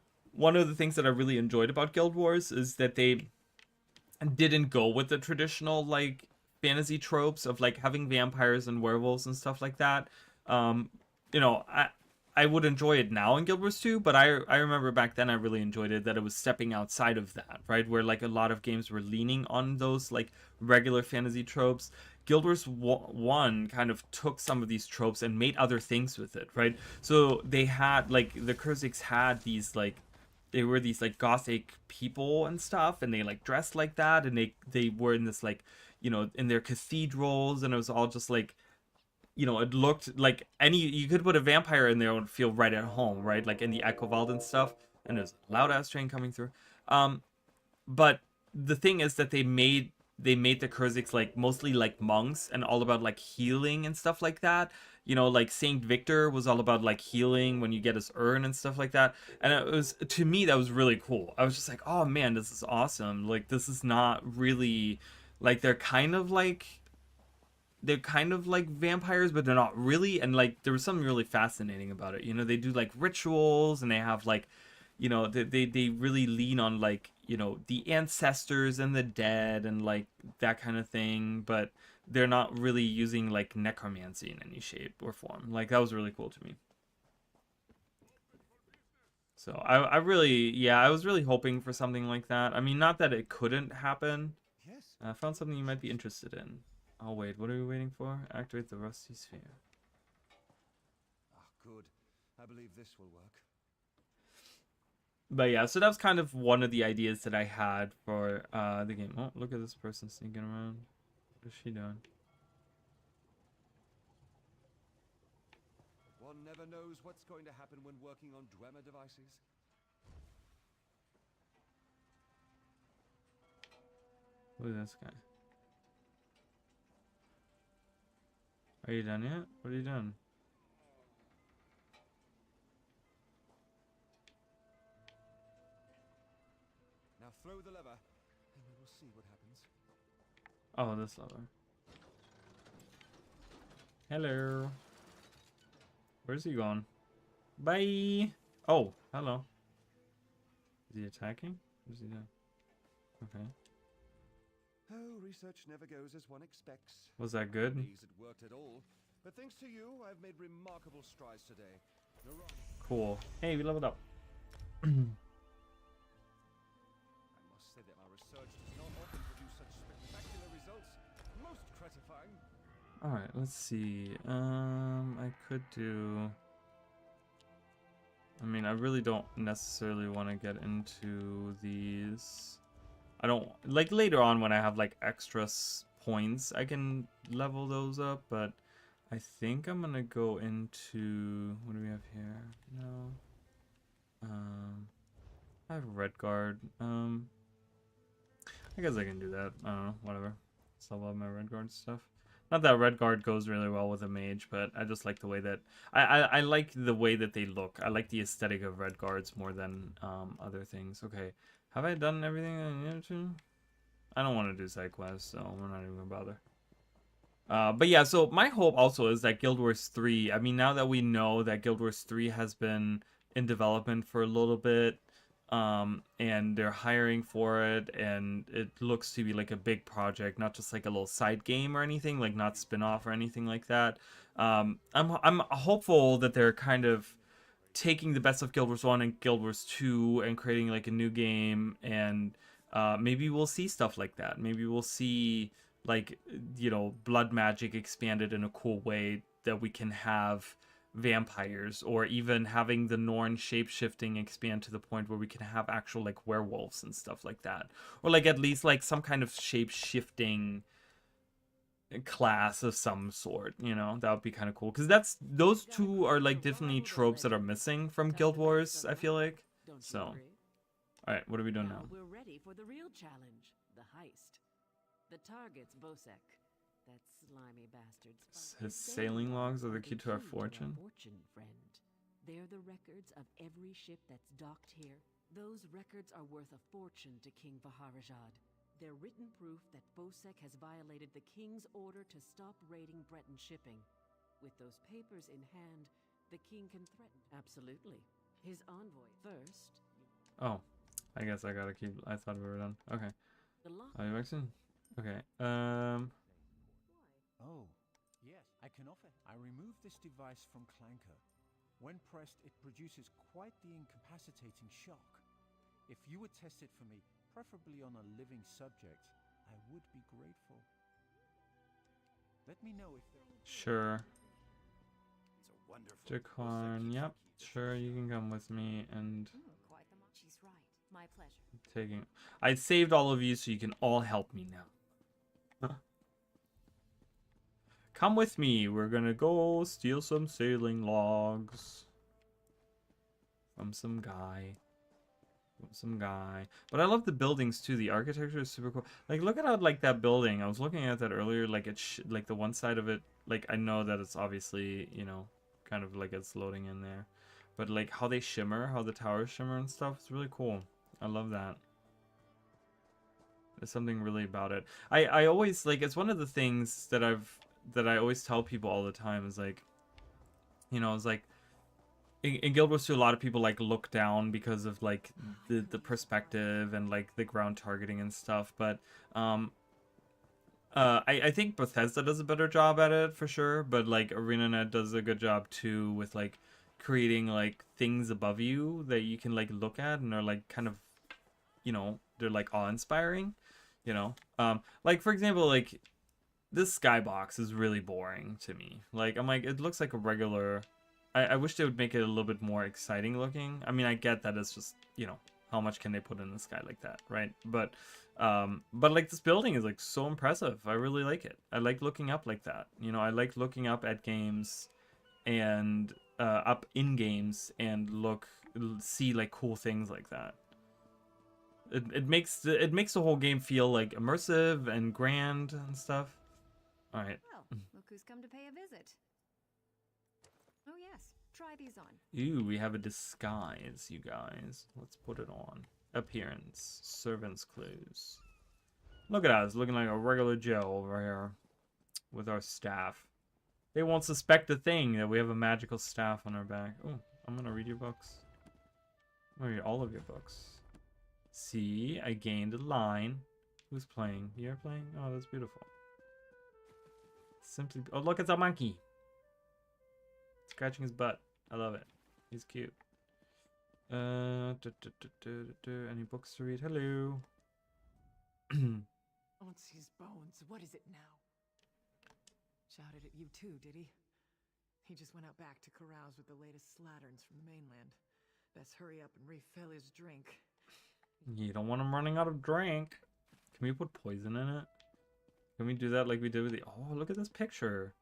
the things that I really enjoyed about Guild Wars, is that they didn't go with the traditional like fantasy tropes of like having vampires and werewolves and stuff like that. You know, I would enjoy it now in Guild Wars 2, but I remember back then I really enjoyed it, that it was stepping outside of that, right? Where like a lot of games were leaning on those like regular fantasy tropes. Guild Wars 1 kind of took some of these tropes and made other things with it, right? So they had like, the Kurziks had these like, they were these like gothic people and stuff, and they like dressed like that, and they were in this like, you know, in their cathedrals, and it was all just like, you know, it looked like you could put a vampire in there and feel right at home, right? Like in the Echo Vault and stuff. And there's a loud ass train coming through. But the thing is that they made the Kurziks like mostly like monks and all about like healing and stuff like that. you know, like Saint Victor was all about like healing when you get his urn and stuff like that. And it was, to me, that was really cool. I was just like, oh man, this is awesome. Like, this is not really like, they're kind of like vampires, but they're not really. And like, there was something really fascinating about it. You know, they do like rituals, and they have like, you know, they really lean on like, you know, the ancestors and the dead and like that kind of thing, but they're not really using like necromancy in any shape or form. Like, that was really cool to me. So I really, yeah, I was really hoping for something like that. I mean, not that it couldn't happen. Yes. I found something you might be interested in. Oh wait, what are we waiting for? Activate the rusty sphere. Ah, good. I believe this will work. But yeah, so that was kind of one of the ideas that I had for the game. Oh, look at this person sneaking around. What is she doing? One never knows what's going to happen when working on Dwemer devices. Who is this guy? Are you done yet? What are you doing? Now throw the lever, and we will see what happens. Oh, this lever. Hello. Where's he going? Bye. Oh, hello. Is he attacking? What is he doing? Okay. Oh, research never goes as one expects. Was that good? It worked at all. But thanks to you, I've made remarkable strides today. Cool. Hey, we leveled up. I must say that my research does not often produce such spectacular results. Most gratifying. Alright, let's see. I could do... I mean, I really don't necessarily want to get into these. I don't... Like, later on when I have, like, extra points, I can level those up, but I think I'm gonna go into... What do we have here? No. I have red guard. I guess I can do that. I don't know, whatever. Let's level up my red guard stuff. Not that red guard goes really well with a mage, but I just like the way that... I like the way that they look. I like the aesthetic of red guards more than other things. Okay, have I done everything I needed to? I don't want to do side quests, so we're not even gonna bother. But yeah, so my hope also is that Guild Wars 3... I mean, now that we know that Guild Wars 3 has been in development for a little bit, and they're hiring for it, and it looks to be like a big project, not just like a little side game or anything, like not spin-off or anything like that. I'm hopeful that they're kind of taking the best of Guild Wars 1 and Guild Wars 2 and creating like a new game, and maybe we'll see stuff like that. Maybe we'll see, like, you know, blood magic expanded in a cool way that we can have vampires, or even having the Norn shape-shifting expand to the point where we can have actual like werewolves and stuff like that, or like at least like some kind of shape-shifting class of some sort, you know. That would be kind of cool, because those two are like definitely tropes that are missing from Guild Wars, I feel like. So all right, what are we doing now? We're ready for the real challenge, the heist. The target's Bosek. That slimy bastard's His sailing logs are the key to our fortune. Friend. They're the records of every ship that's docked here. Those records are worth a fortune to King Vaharajad. They're written proof that Bosek has violated the king's order to stop raiding Breton shipping. With those papers in hand, the king can threaten. Absolutely. His envoy first. Oh, I guess I gotta keep... I thought we were done. Okay. The lock. Are you vaccinated? Okay. Oh, yes, I can offer. I removed this device from Clanker. When pressed, it produces quite the incapacitating shock. If you would test it for me, preferably on a living subject, I would be grateful. Let me know if there... Sure. It's a wonderful Jakarn, yep. Sure, you can come with me, and Quite the much. She's right. My pleasure. taking... I saved all of you so you can all help me now. Come with me. We're gonna go steal some sailing logs from some guy. But I love the buildings too. The architecture is super cool. Like, look at how like that building. I was looking at that earlier. Like like the one side of it like, I know that it's obviously, you know, kind of like it's loading in there. But like how they shimmer, how the towers shimmer and stuff, it's really cool. I love that. There's something really about it. I always, like, it's one of the things that I always tell people all the time is like, you know, it's like, in Guild Wars 2, a lot of people like look down because of like the perspective and like the ground targeting and stuff. But I think Bethesda does a better job at it for sure. But like ArenaNet does a good job too with like creating like things above you that you can like look at and are like kind of, you know, they're like awe-inspiring. You know, like for example, like this skybox is really boring to me. Like I'm like, it looks like a regular. I wish they would make it a little bit more exciting looking. I mean, I get that it's just, you know, how much can they put in the sky like that, right? But like this building is like so impressive. I really like it. I like looking up like that. You know, I like looking up at games and up in games and see like cool things like that. It makes the whole game feel like immersive and grand and stuff. All right. Well, look who's come to pay a visit. Oh yes, try these on. Ooh, we have a disguise, you guys. Let's put it on. Appearance. Servant's clothes. Look at us, looking like a regular Joe over here. With our staff. They won't suspect a thing that we have a magical staff on our back. Oh, I'm gonna read your books. I'm gonna read all of your books. See, I gained a line. Who's playing? You're playing? Oh, that's beautiful. Simply... Oh, look, it's a monkey. Scratching his butt. I love it. He's cute. Any books to read? Hello. Odyssey's bones. What is it now? Shouted at you too, did he? He just went out back to carouse with the latest slatterns from the mainland. Best hurry up and refill his drink. You don't want him running out of drink. Can we put poison in it? Can we do that like we did with the... Oh, look at this picture.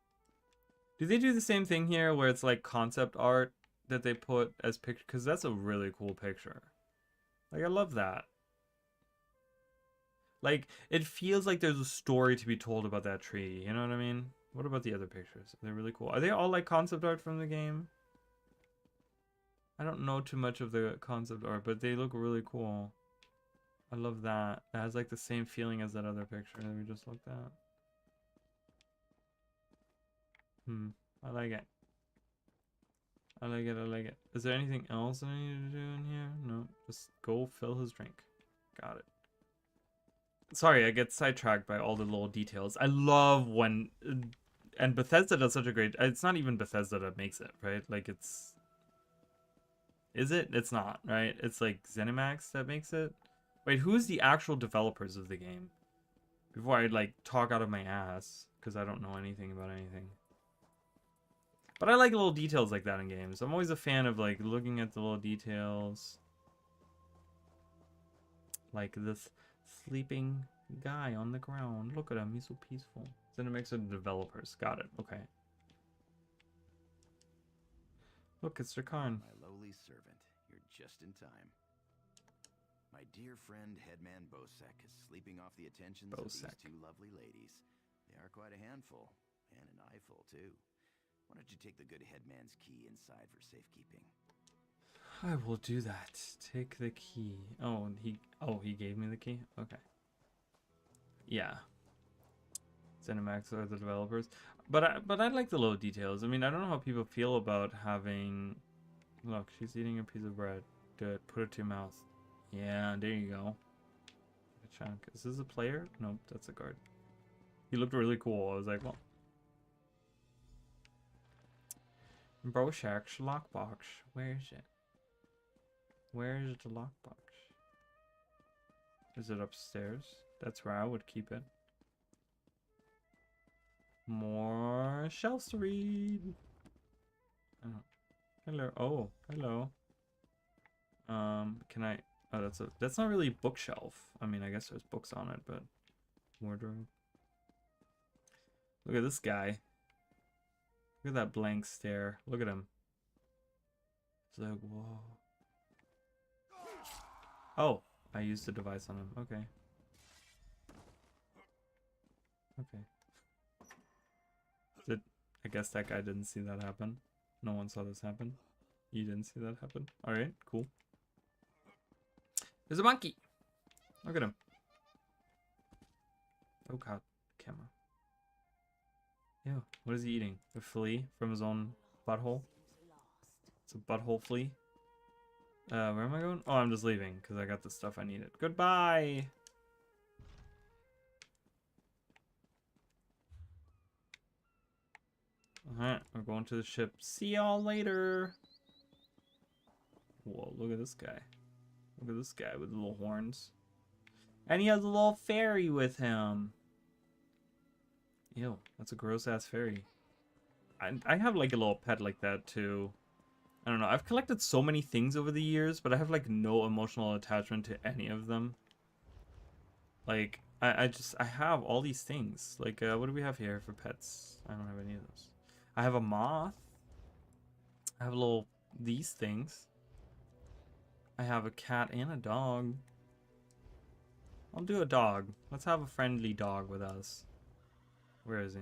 Do they do the same thing here where it's like concept art that they put as picture? Because that's a really cool picture. Like, I love that. Like, it feels like there's a story to be told about that tree. You know what I mean? What about the other pictures? They're really cool. Are they all like concept art from the game? I don't know too much of the concept art, but they look really cool. I love that. It has like the same feeling as that other picture that we just looked at. I like it. I like it, I like it. Is there anything else that I need to do in here? No, just go fill his drink. Got it. Sorry, I get sidetracked by all the little details. I love when... And Bethesda does such a great... It's not even Bethesda that makes it, right? Like, it's... Is it? It's not, right? It's like ZeniMax that makes it? Wait, who's the actual developers of the game? Before I, like, talk out of my ass. Because I don't know anything about anything. But I like little details like that in games. I'm always a fan of, like, looking at the little details. Like this sleeping guy on the ground. Look at him. He's so peaceful. Then it makes it developers. Got it. Okay. Look, it's Rakarn. My lowly servant. You're just in time. My dear friend, Headman Bosek, is sleeping off the attentions of these two lovely ladies. They are quite a handful. And an eyeful, too. Why don't you take the good headman's key inside for safekeeping? I will do that. Take the key. Oh, he gave me the key? Okay. Yeah. ZeniMax are the developers. But I like the little details. I mean, I don't know how people feel about having... Look, she's eating a piece of bread. Good. Put it to your mouth. Yeah, there you go. A chunk. Is this a player? Nope, that's a guard. He looked really cool. I was like, well... Broshak's lockbox. Where is it? Where is the lockbox? Is it upstairs? That's where I would keep it. More shelves to read. Oh. Hello. Oh, hello. Can I? Oh, that's not really a bookshelf. I mean, I guess there's books on it, but wardrobe. Look at this guy. Look at that blank stare. Look at him. It's like, whoa. Oh, I used the device on him. Okay. Okay. I guess that guy didn't see that happen. No one saw this happen. You didn't see that happen. Alright, cool. There's a monkey! Look at him. Oh god, camera. Ew, what is he eating? A flea from his own butthole? It's a butthole flea. Where am I going? Oh, I'm just leaving because I got the stuff I needed. Goodbye! Alright, we're going to the ship. See y'all later! Whoa, look at this guy. Look at this guy with the little horns. And he has a little fairy with him. Ew, that's a gross-ass fairy. I have, like, a little pet like that, too. I don't know. I've collected so many things over the years, but I have, like, no emotional attachment to any of them. Like, I have all these things. Like, what do we have here for pets? I don't have any of those. I have a moth. I have these things. I have a cat and a dog. I'll do a dog. Let's have a friendly dog with us. Where is he?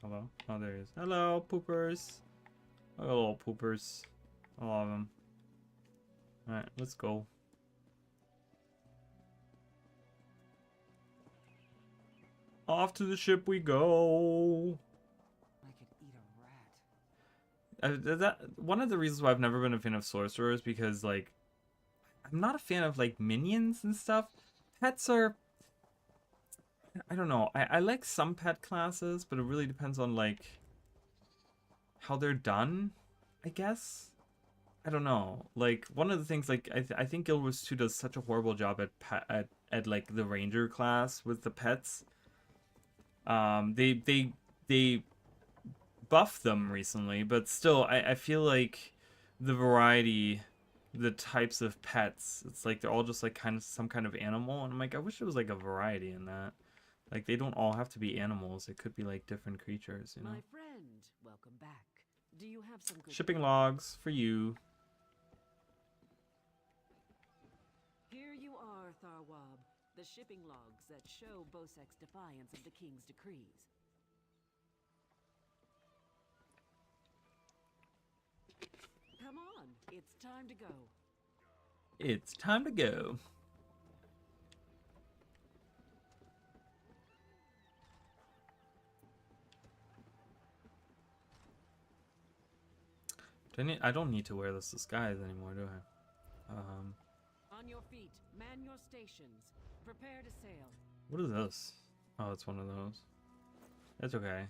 Hello? Oh, there he is. Hello, poopers. Look at little poopers. I love them. Alright, let's go. Off to the ship we go. I could eat a rat. That one of the reasons why I've never been a fan of sorcerers, because like I'm not a fan of like minions and stuff. Pets are, I don't know. I like some pet classes, but it really depends on like how they're done, I guess. I don't know. Like one of the things, like I think Guild Wars 2 does such a horrible job at like the ranger class with the pets. They buffed them recently, but still I feel like the variety, the types of pets, it's like they're all just like kind of some kind of animal, and I'm like, I wish there was like a variety in that. Like they don't all have to be animals. It could be like different creatures, you know. My friend, welcome back. Do you have some good Shipping logs for you. Here you are, Tharwab. The shipping logs that show Bosek's defiance of the king's decrees. Come on, it's time to go. It's time to go. I don't need to wear this disguise anymore, do I? On your feet, man your stations. Prepare to sail. What is this? Oh, it's one of those. It's okay.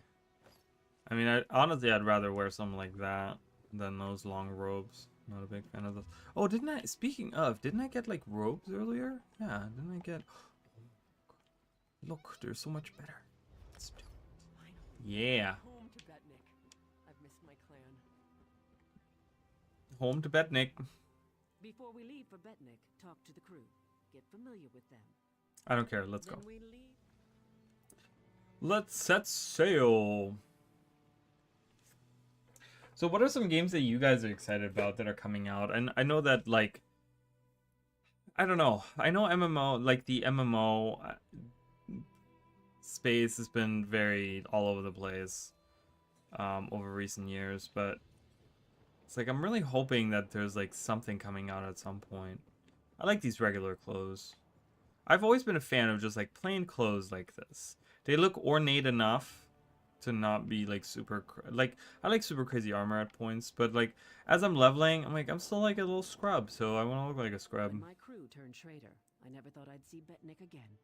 I mean, honestly, I'd rather wear something like that than those long robes. Not a big fan of those. Oh, speaking of, didn't I get, like, robes earlier? Yeah, didn't I get... Look, they're so much better. Let's do it. Yeah. Home to Betnik. I've missed my clan. Home to Betnik. Before we leave for Betnik, talk to the crew. Get familiar with them. I don't care. Let's go. Then we leave. Let's set sail. So what are some games that you guys are excited about that are coming out? And I know that, like, I don't know. I know MMO, like the MMO space has been very all over the place over recent years, but it's like I'm really hoping that there's like something coming out at some point. I like these regular clothes. I've always been a fan of just like plain clothes like this. They look ornate enough to not be like super like I like super crazy armor at points, but like as I'm leveling, I'm like I'm still like a little scrub, so I want to look like a scrub. When my crew turned traitor, I never thought I'd see Betnik again.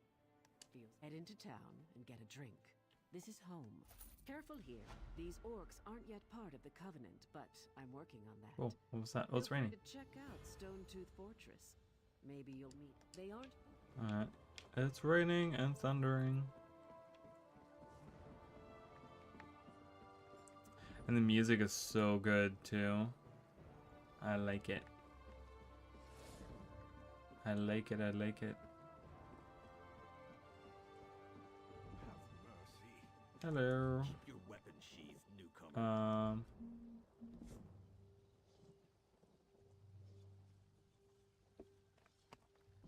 Head into town and get a drink. This is home. Careful here. These orcs aren't yet part of the Covenant, but I'm working on that. Oh, what was that? Oh, it's Feel free raining. to check out Stone-Tooth Fortress. Maybe you'll meet. They aren't. All right, it's raining and thundering. And the music is so good too. I like it. I like it. I like it. Have mercy. Hello. Keep your weapon sheathed, newcomer.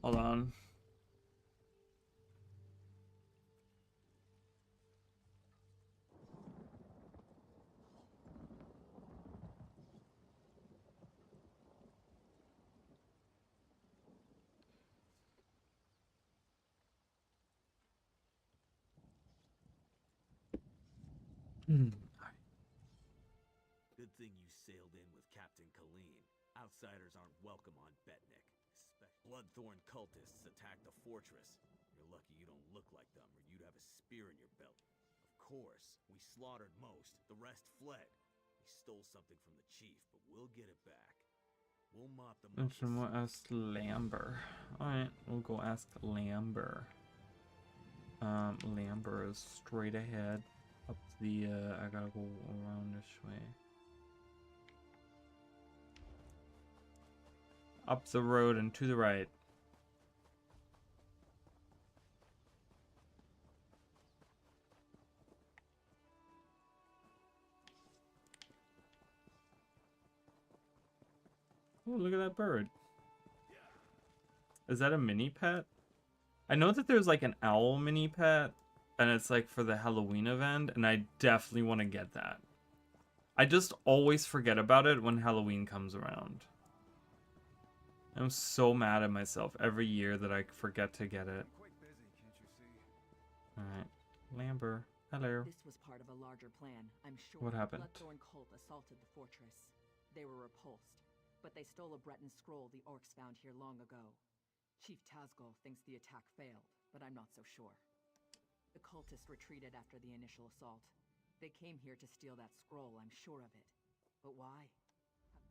Hold on. Good thing you sailed in with Captain Colleen. Outsiders aren't welcome on Betnik. Bloodthorn cultists attacked the fortress. You're lucky you don't look like them, or you'd have a spear in your belt. Of course, we slaughtered most. The rest fled. We stole something from the chief, but we'll get it back. We'll mop them up. We'll ask Lamber. Alright, we'll go ask Lamber. Lamber is straight ahead. Up the, I gotta go around this way. Up the road and to the right. Oh, look at that bird. Is that a mini pet? I know that there's like an owl mini pet, and it's like for the Halloween event, and I definitely want to get that. I just always forget about it when Halloween comes around. I'm so mad at myself every year that I forget to get it. Alright. Lamber. Hello. This was part of a larger plan, I'm sure. What happened? Bloodthorn cult assaulted the fortress. They were repulsed, but they stole a Breton scroll the orcs found here long ago. Chief Tazgol thinks the attack failed, but I'm not so sure. The cultists retreated after the initial assault. They came here to steal that scroll, I'm sure of it. But why?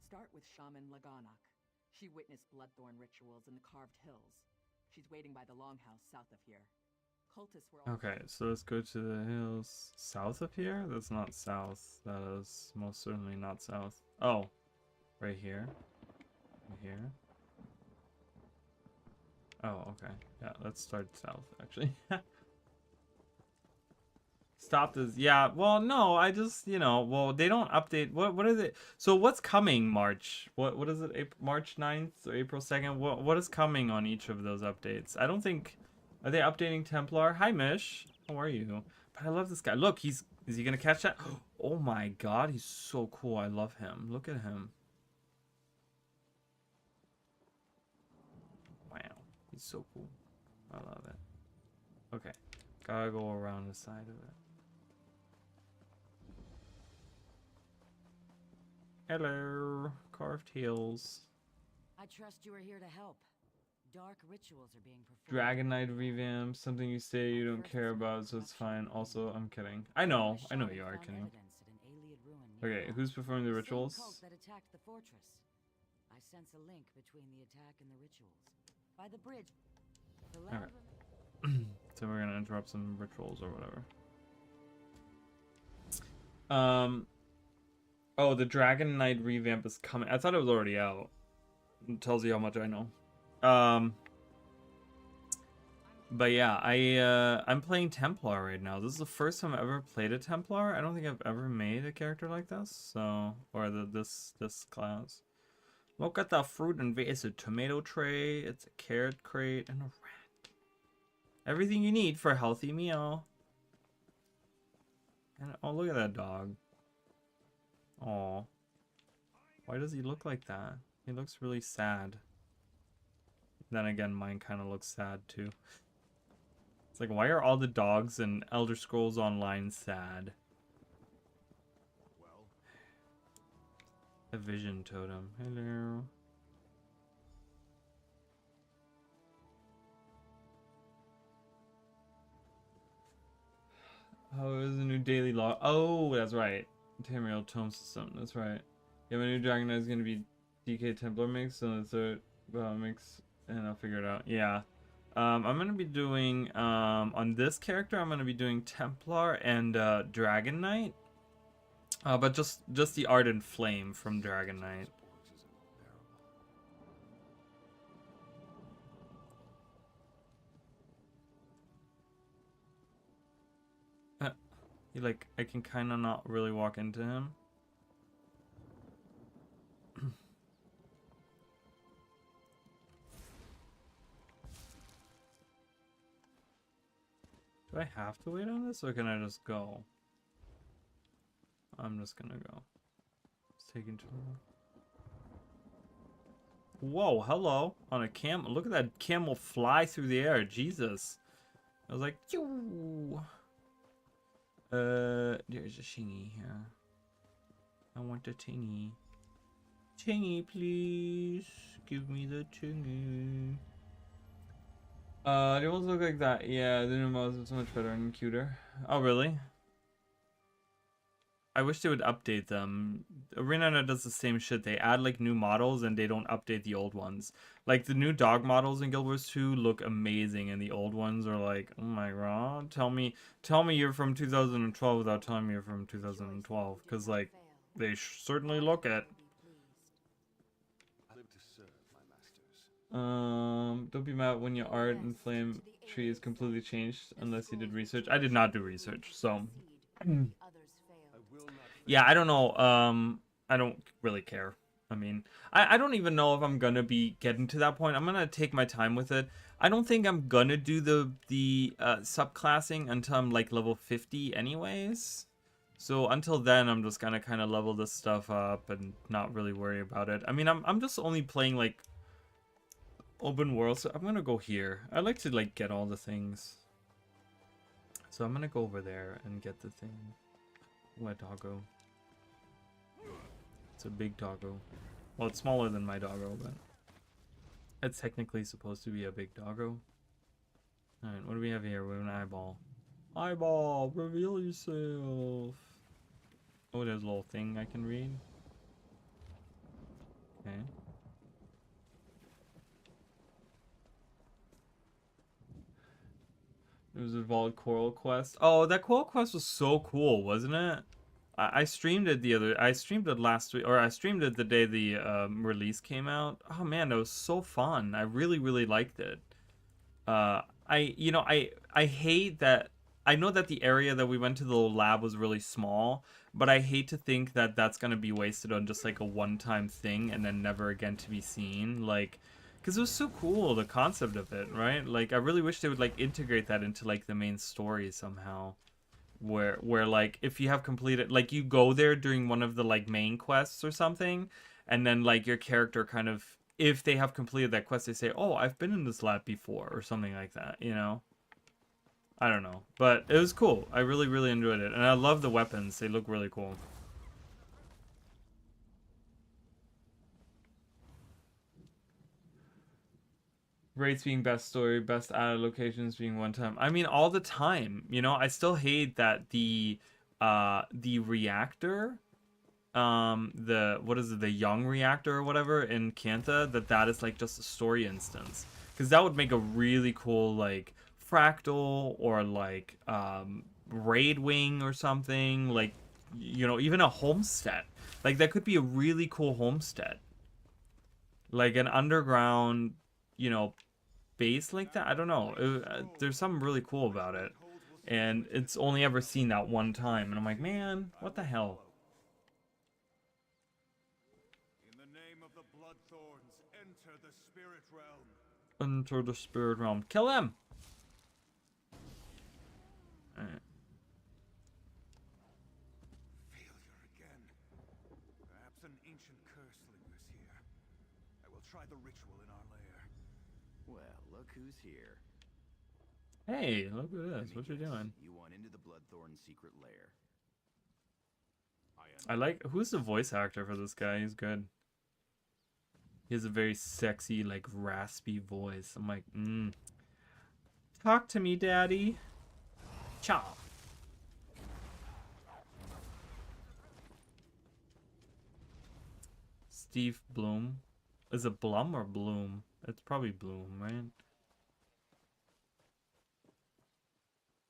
Start with Shaman Laganak. She witnessed Bloodthorn rituals in the Carved Hills. She's waiting by the Longhouse south of here. Cultists were all... Okay, so let's go to the hills south of here? That's not south. That is most certainly not south. Oh, right here. Right here. Oh, okay. Yeah, let's start south, actually. Stop this. Yeah, well, no, I just, you know, well, they don't update. What is it? So what's coming March? What is it? April, March 9th or April 2nd? What is coming on each of those updates? I don't think... Are they updating Templar? Hi, Mish. How are you? But I love this guy. Look, is he going to catch that? Oh my god, he's so cool. I love him. Look at him. Wow. He's so cool. I love it. Okay. Gotta go around the side of it. Hello. Carved Hills. I trust you are here to help. Dark rituals are being performed. Dragon Knight revamp. Something you say you don't care about, so it's fine. Also, I'm kidding. I know you are kidding. Okay, who's performing the rituals? That attacked the fortress. I sense a link between the attack and the rituals. By the bridge. Alright. So we're gonna interrupt some rituals or whatever. Oh, the Dragon Knight revamp is coming. I thought it was already out. It tells you how much I know. But yeah, I'm playing Templar right now. This is the first time I've ever played a Templar. I don't think I've ever made a character like this. So, or this class. Look at the fruit and it's a tomato tray, it's a carrot crate, and a rat. Everything you need for a healthy meal. And oh, look at that dog. Aw. Why does he look like that? He looks really sad. Then again, mine kind of looks sad too. It's like, why are all the dogs in Elder Scrolls Online sad? Well, A vision totem. Hello. Oh, there's a new daily log. Oh, that's right. Tamriel tome system. That's right. Yeah, my new Dragon Knight is going to be DK Templar mix, so the third mix, and I'll figure it out. Yeah. I'm going to be doing, on this character, I'm going to be doing Templar and Dragon Knight. But just the Ardent Flame from Dragon Knight. Like, I can kind of not really walk into him. Do I have to wait on this, or can I just go? I'm just gonna go. It's taking too long. Whoa, hello. On a camel. Look at that camel fly through the air. Jesus. I was like, Phew. There's a Chingy here. I want a Chingy. Chingy, please. Give me the Chingy. They almost look like that. Yeah, the new models are so much better and cuter. Oh, really? I wish they would update them. Arena does the same shit. They add like new models and they don't update the old ones. Like the new dog models in Guild Wars 2 look amazing, and the old ones are like, oh my god, tell me you're from 2012 without telling me you're from 2012, because like they certainly look it. Don't be mad when your art and flame tree is completely changed unless you did research. I did not do research, so yeah, I don't know. I don't really care. I mean, I don't even know if I'm gonna be getting to that point. I'm gonna take my time with it. I don't think I'm gonna do the subclassing until I'm like level 50 anyways. So until then, I'm just gonna kind of level this stuff up and not really worry about it. I mean, I'm just only playing like open world, so I'm gonna go here. I like to like get all the things. So I'm gonna go over there and get the thing. My doggo. It's a big doggo. Well, it's smaller than my doggo, but it's technically supposed to be a big doggo. Alright, what do we have here? We have an eyeball. Eyeball, reveal yourself. Oh, there's a little thing I can read. Okay. It was a Vault Coral Quest. Oh, that Coral Quest was so cool, wasn't it? I streamed it I streamed it last week, or I streamed it the day the release came out. Oh man, it was so fun. I really, really liked it. I hate that. I know that the area that we went to, the lab, was really small, but I hate to think that that's gonna be wasted on just like a one-time thing and then never again to be seen. Like, because it was so cool, the concept of it, right? Like, I really wish they would like integrate that into like the main story somehow. Where like if you have completed, like, you go there during one of the like main quests or something, and then like your character kind of, if they have completed that quest, they say, oh, I've been in this lab before, or something like that, you know? I don't know, but it was cool. I really, really enjoyed it, and I love the weapons. They look really cool. Rates being best story, best added locations being one time. I mean, all the time, you know. I still hate that the reactor, what is it, the young reactor or whatever in Kantha, that is like just a story instance, because that would make a really cool like fractal or like raid wing or something, like, you know, even a homestead. Like, that could be a really cool homestead, like an underground, you know, base like that. I don't know. There's something really cool about it, and it's only ever seen that one time, and I'm like, man, what the hell? In the name of the Bloodthorns, enter the spirit realm. Enter the spirit realm. Kill him. All right. Failure again. Perhaps an ancient curse lingers here. I will try the ritual in our lair. Well, look who's here. Hey, look at this. What you doing? You want into the Bloodthorn secret lair. I like, who's the voice actor for this guy? He's good. He has a very sexy, like, raspy voice. I'm like, talk to me, daddy. Ciao. Steve Bloom. Is it Blum or Bloom? It's probably Bloom, right?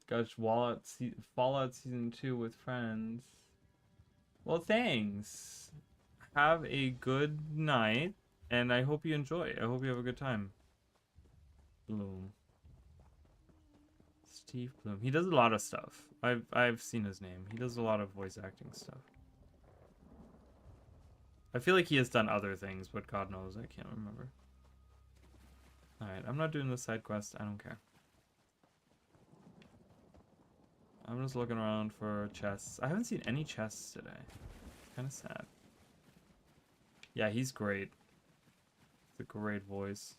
Gosh, Fallout Season 2 with friends. Well, thanks. Have a good night, and I hope you enjoy. I hope you have a good time. Bloom. Steve Bloom. He does a lot of stuff. I've seen his name. He does a lot of voice acting stuff. I feel like he has done other things, but God knows, I can't remember. Alright, I'm not doing the side quest. I don't care. I'm just looking around for chests. I haven't seen any chests today. Kind of sad. Yeah, he's great. It's a great voice.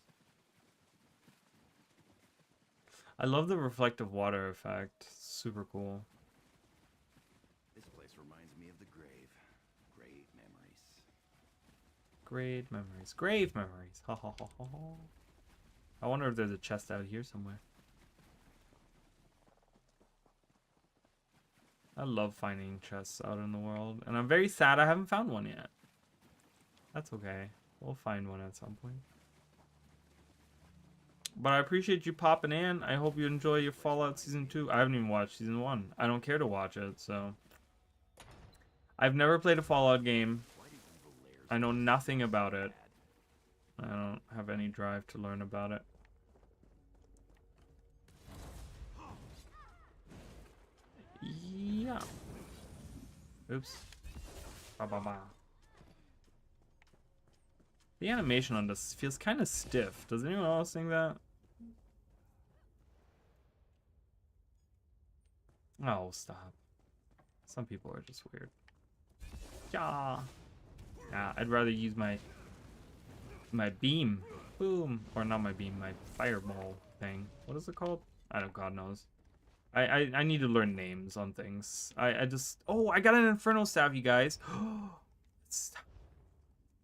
I love the reflective water effect. Super cool. Grave memories. Grave memories. Ha ha ha ha ha. I wonder if there's a chest out here somewhere. I love finding chests out in the world. And I'm very sad I haven't found one yet. That's okay. We'll find one at some point. But I appreciate you popping in. I hope you enjoy your Fallout Season 2. I haven't even watched Season 1. I don't care to watch it, so... I've never played a Fallout game. I know nothing about it. I don't have any drive to learn about it. Yeah. Oops. Ba ba ba. The animation on this feels kind of stiff. Does anyone else think that? Oh, stop. Some people are just weird. Yeah. Yeah, I'd rather use my beam. Boom. Or not my beam, my fireball thing. What is it called? I don't, God knows. I need to learn names on things. I just... Oh, I got an Inferno Staff, you guys.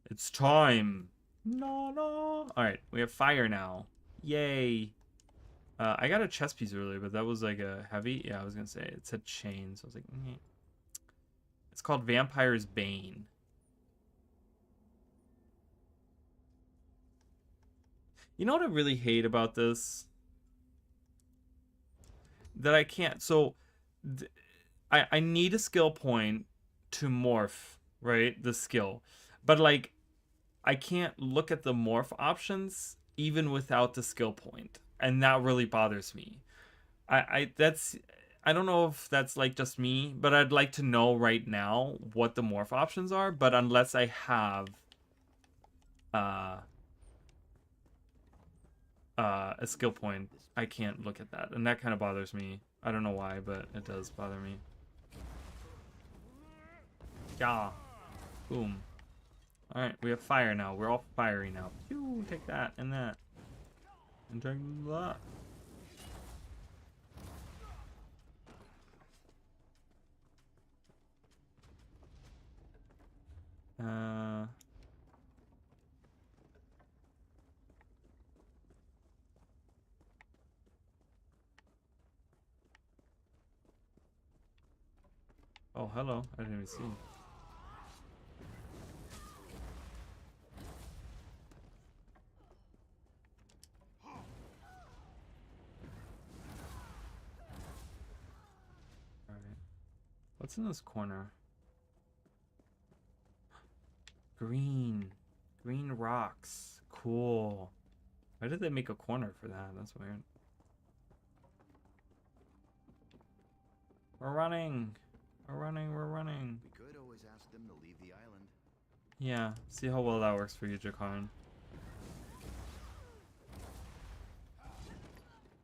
It's time. No, no. Alright, we have fire now. Yay. I got a chest piece earlier, but that was like a heavy. Yeah, I was gonna say. It said chain, so I was like... It's called Vampire's Bane. You know what I really hate about this? That I can't... So, I need a skill point to morph, right? The skill. But, like, I can't look at the morph options even without the skill point. And that really bothers me. I don't know if that's, like, just me, but I'd like to know right now what the morph options are. But unless I have... a skill point, I can't look at that, and that kind of bothers me. I don't know why, but it does bother me. Yeah. Boom. Alright, we have fire now. We're all fiery now. Pew, take that and that. And take that. Oh, hello. I didn't even see him. Alright. What's in this corner? Green. Green rocks. Cool. Why did they make a corner for that? That's weird. We're running. We're running, we're running. We could always ask them to leave the island. Yeah, see how well that works for you, Jakarn.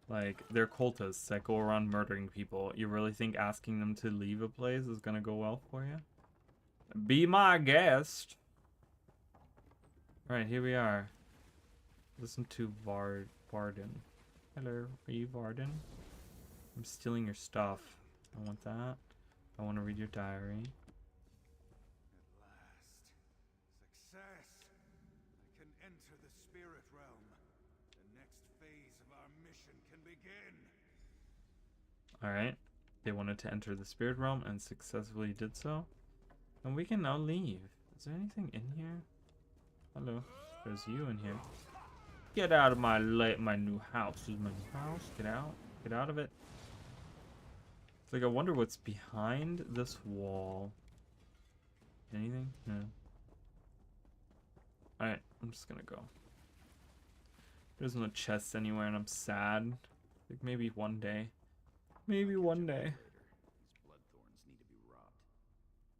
Like, they're cultists that go around murdering people. You really think asking them to leave a place is gonna go well for you? Be my guest! Alright, here we are. Listen to Varden. Hello, are you Varden? I'm stealing your stuff. I want that. I want to read your diary. At last. Success! I can enter the spirit realm. The next phase of our mission can begin. Alright. They wanted to enter the spirit realm and successfully did so. And we can now leave. Is there anything in here? Hello. There's you in here. Get out of my new house. This is my new house. Get out. Get out of it. Like, I wonder what's behind this wall. Anything? No. Alright, I'm just gonna go. There's no chest anywhere and I'm sad. Like, maybe one day. Maybe one day.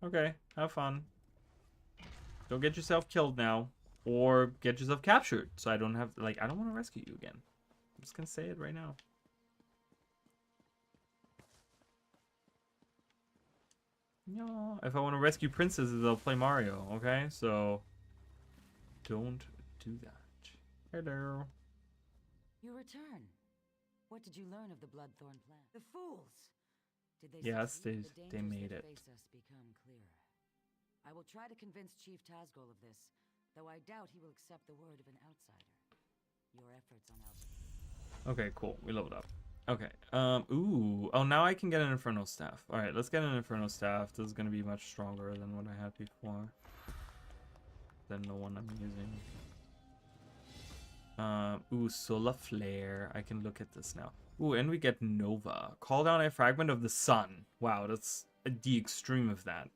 Okay, have fun. Don't get yourself killed now. Or get yourself captured. So I don't have, like, I don't want to rescue you again. I'm just gonna say it right now. No, if I want to rescue princesses, I'll play Mario, okay? So, don't do that. Hello. You return. What did you learn of the Bloodthorn plan? The fools! Did they Yes, succeed? they made it. Face us become clearer. I will try to convince Chief Tazgol of this, though I doubt he will accept the word of an outsider. Your efforts on Alpha. Okay, cool. We leveled up. Okay. Ooh. Oh, now I can get an Inferno Staff. All right, let's get an Inferno Staff. This is going to be much stronger than what I had before. Than the one I'm using. Ooh, Solar Flare. I can look at this now. Ooh, and we get Nova. Call down a fragment of the sun. Wow, that's the extreme of that.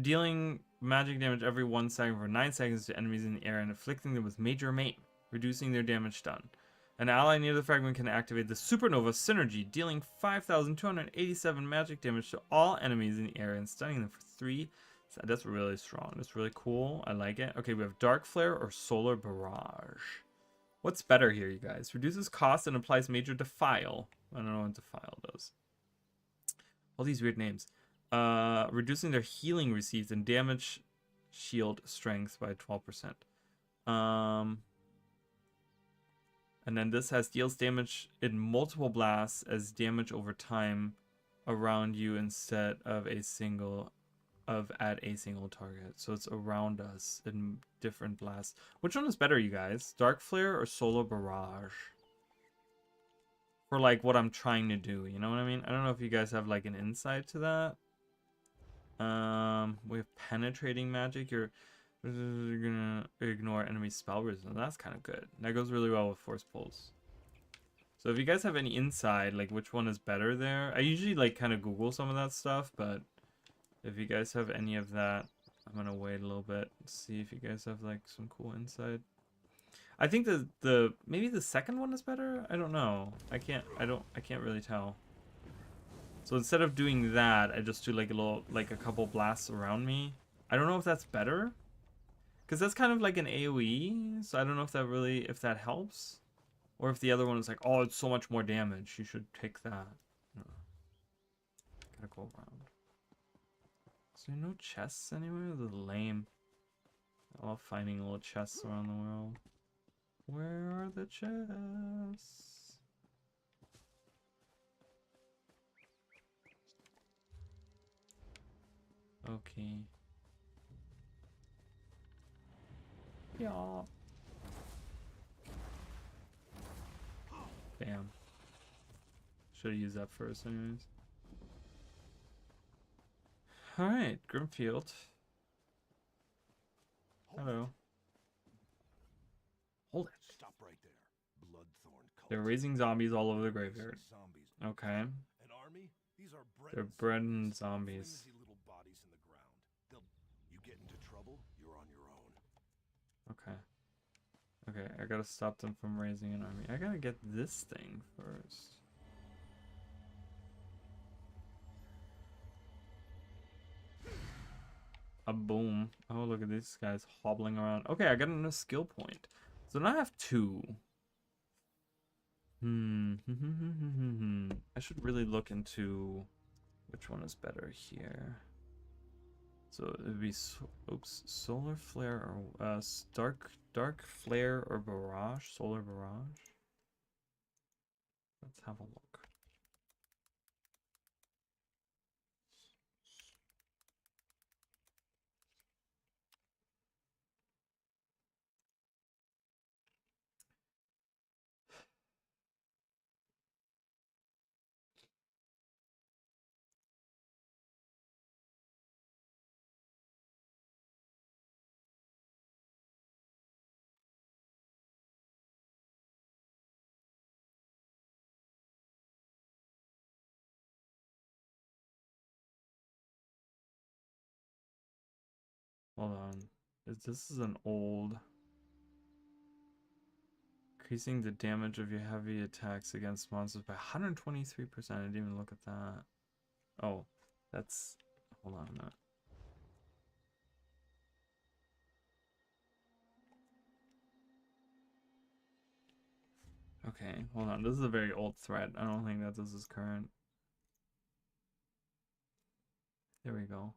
Dealing magic damage every 1 second for 9 seconds to enemies in the air and afflicting them with major maim, reducing their damage done. An ally near the fragment can activate the Supernova Synergy, dealing 5,287 magic damage to all enemies in the area and stunning them for 3. So that's really strong. That's really cool. I like it. Okay, we have Dark Flare or Solar Barrage. What's better here, you guys? Reduces cost and applies major Defile. I don't know what Defile does. All these weird names. Reducing their healing received and damage shield strength by 12%. And then this has deals damage in multiple blasts as damage over time around you instead of at a single target. So it's around us in different blasts. Which one is better, you guys? Dark Flare or Solar Barrage? For like what I'm trying to do, you know what I mean? I don't know if you guys have like an insight to that. We have Penetrating Magic. You're gonna ignore enemy spell resistance. That's kind of good. That goes really well with Force Pulse. So if you guys have any insight, like which one is better there, I usually like kind of Google some of that stuff, but if you guys have any of that, I'm gonna wait a little bit, see if you guys have like some cool insight. I think the maybe the second one is better. I don't know. I can't really tell. So instead of doing that, I just do like a couple blasts around me. I don't know if that's better. Because that's kind of like an AoE, so I don't know if that helps. Or if the other one is like, oh, it's so much more damage, you should take that. Gotta go around. Is there no chests anywhere? This is lame. I love finding little chests around the world. Where are the chests? Okay. Yeah. Bam. Should have used that first anyways. Alright, Grimfield. Hello. Hold it. Stop right there. Bloodthorn cult. They're raising zombies all over the graveyard. Okay. An army? These are They're bred in zombies. little bodies in the ground. You get into trouble, you're on your own. Okay. Okay, I gotta stop them from raising an army. I gotta get this thing first. A boom. Oh, look at these guys hobbling around. Okay, I got a skill point. So now I have 2. I should really look into which one is better here. So it would be Solar Flare or Dark Flare or Barrage. Solar Barrage. Let's have a look. Hold on. This is an old. Increasing the damage of your heavy attacks against monsters by 123%. I didn't even look at that. Oh, that's. Hold on a minute. Okay, hold on. This is a very old thread. I don't think that this is current. There we go.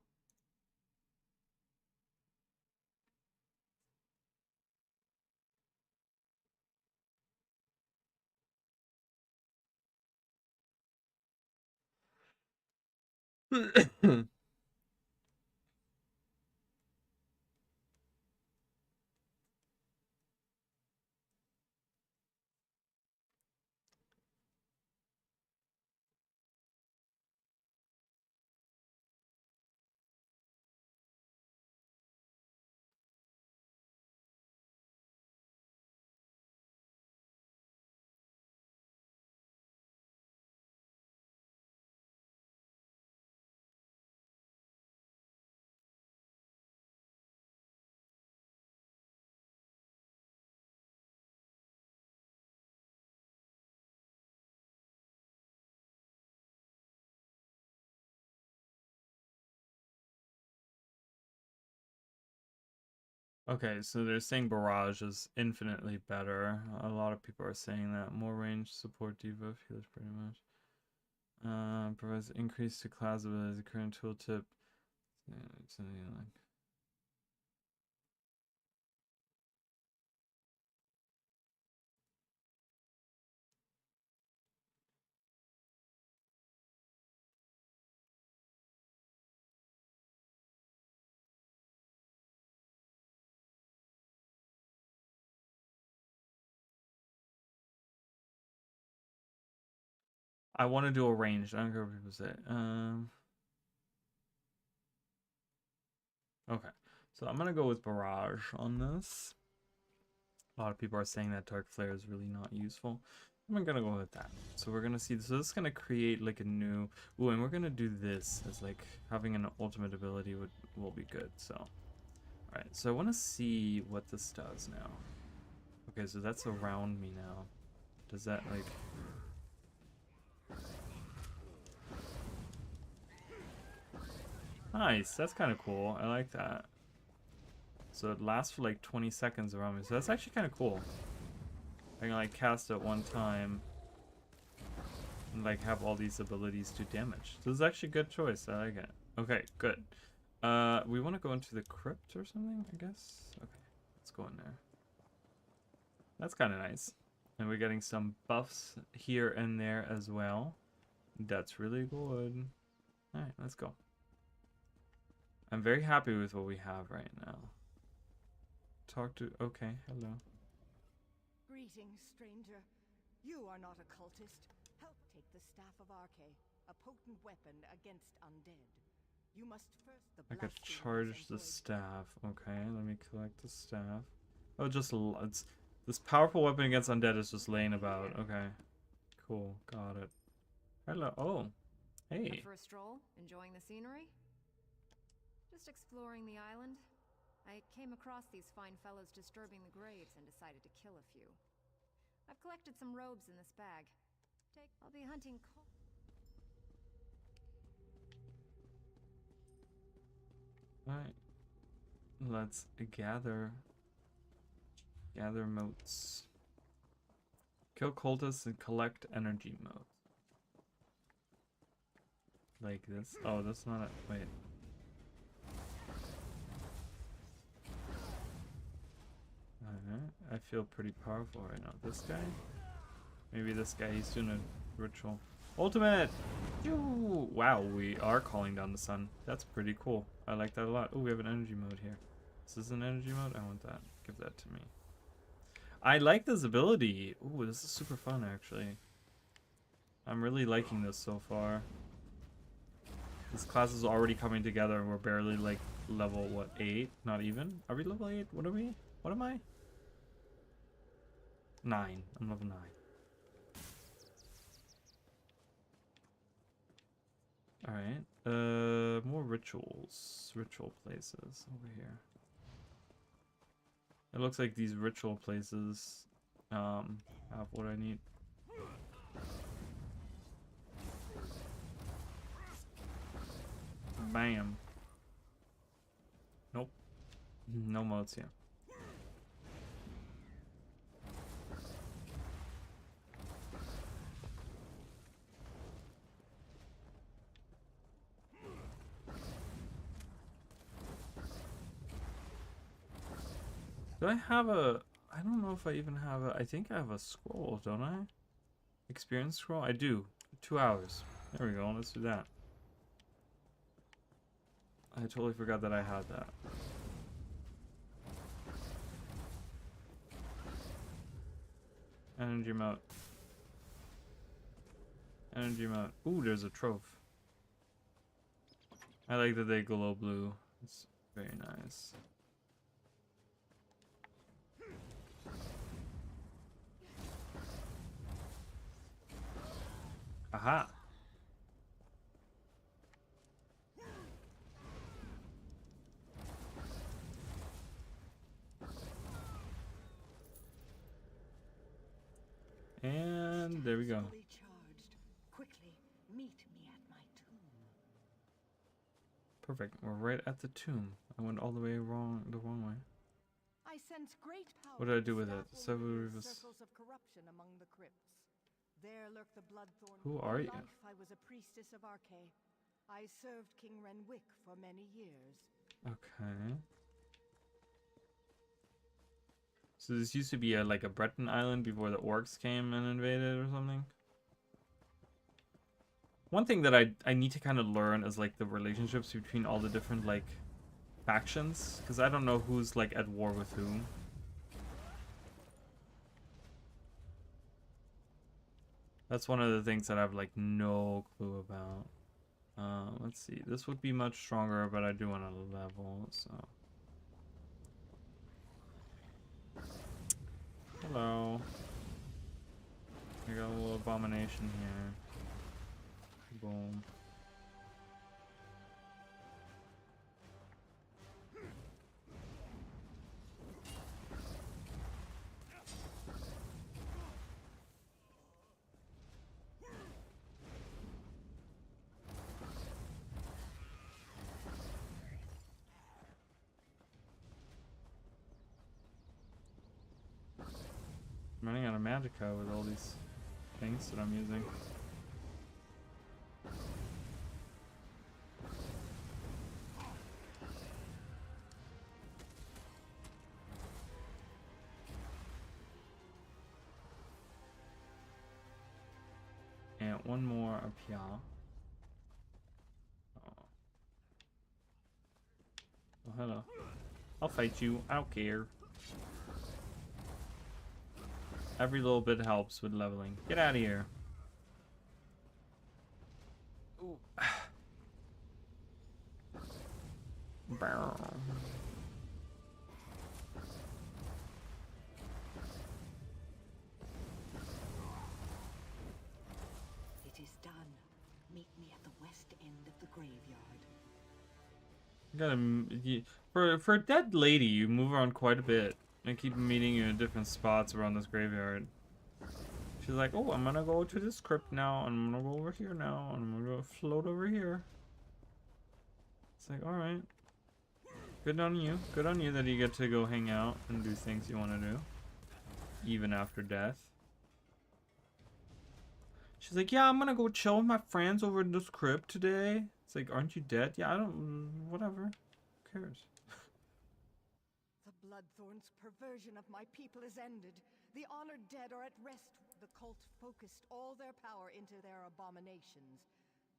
Okay, so they're saying Barrage is infinitely better. A lot of people are saying that. More range, support, debuff, healers pretty much. Provides increase to class abilities, current tooltip. Yeah, it's something like... I want to do a range. I don't care what people say. Okay, so I'm gonna go with Barrage on this. A lot of people are saying that Dark Flare is really not useful. I'm gonna go with that. So we're gonna see. So this is gonna create like a new. Ooh, and we're gonna do this as like having an ultimate ability will be good. So, all right. So I want to see what this does now. Okay, so that's around me now. Does that like? Nice. That's kind of cool. I like that. So it lasts for like 20 seconds around me. So that's actually kind of cool. I can like cast at one time and like have all these abilities do damage. So this is actually a good choice. I like it. Okay, good. We want to go into the crypt or something, I guess. Okay, let's go in there. That's kind of nice. And we're getting some buffs here and there as well. That's really good. All right, let's go. I'm very happy with what we have right now. Talk to... Okay, hello. Greetings, stranger. You are not a cultist. Help take the Staff of Arche, a potent weapon against undead. You must first... I could charge the staff. Okay, let me collect the staff. Oh, just... It's, this powerful weapon against undead is just laying about. Okay. Cool, got it. Hello. Oh, hey. For a stroll? Enjoying the scenery? Just exploring the island. I came across these fine fellows disturbing the graves and decided to kill a few. I've collected some robes in this bag. I'll be hunting Alright. Let's gather motes. Kill cultists and collect energy motes. Like this. Oh, that's not a... Wait. I feel pretty powerful right now. This guy? Maybe this guy, he's doing a ritual. Ultimate! Yoo! Wow, we are calling down the sun. That's pretty cool. I like that a lot. Oh, we have an energy mode here. Is this an energy mode? I want that. Give that to me. I like this ability. Ooh, this is super fun, actually. I'm really liking this so far. This class is already coming together and we're barely, like, level, what, 8? Not even? Are we level 8? What are we? What am I? 9. I'm level 9. Alright. More rituals. Ritual places over here. It looks like these ritual places have what I need. Bam. Nope. No modes here. Do I have a... I don't know if I even have a... I think I have a scroll, don't I? Experience scroll? I do. 2 hours. There we go. Let's do that. I totally forgot that I had that. Energy mode. Energy mode. Ooh, there's a trove. I like that they glow blue. It's very nice. Aha! And there we go. Quickly, meet me at my tomb. Perfect. We're right at the tomb. I went all the way the wrong way. sense great power. What do I do with it? Staff will reveal Severus. circles of corruption among the crypts. There lurk the Bloodthorn. Who are you? In life, I was a priestess of Arche. I served King Renwick for many years. Okay. So this used to be like a Breton island before the orcs came and invaded or something? One thing that I need to kind of learn is like the relationships between all the different like factions, because I don't know who's like at war with who. That's one of the things that I have like no clue about. Let's see. This would be much stronger, but I do want to level, so. Hello. I got a little abomination here. Boom. I'm running out of magicka with all these things that I'm using. And one more up here. Oh, hello. I'll fight you. I don't care. Every little bit helps with leveling. Get out of here. Ooh. It is done. Meet me at the west end of the graveyard. You gotta for a dead lady, you move around quite a bit. I keep meeting you in different spots around this graveyard. She's like, oh, I'm gonna go to this crypt now, and I'm gonna go over here now, and I'm gonna float over here. It's like, alright. Good on you. Good on you that you get to go hang out and do things you want to do. Even after death. She's like, yeah, I'm gonna go chill with my friends over in this crypt today. It's like, aren't you dead? Yeah, I don't... whatever. Who cares? The Bloodthorn's perversion of my people is ended. The honored dead are at rest. The cult focused all their power into their abominations.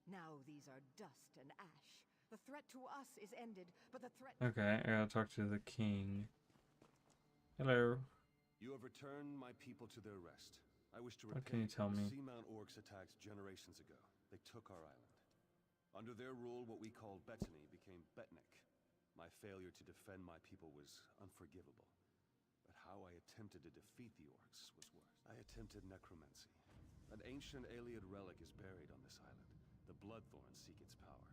Now these are dust and ash. The threat to us is ended, but the threat... Okay, I gotta talk to the king. Hello. You have returned my people to their rest. I wish to What can you repay tell me? the Seamount Orcs attacked generations ago. They took our island. Under their rule, what we called Bettany became Betnik. My failure to defend my people was unforgivable. But how I attempted to defeat the orcs was worse. I attempted necromancy. An ancient Ayleid relic is buried on this island. The Bloodthorns seek its power.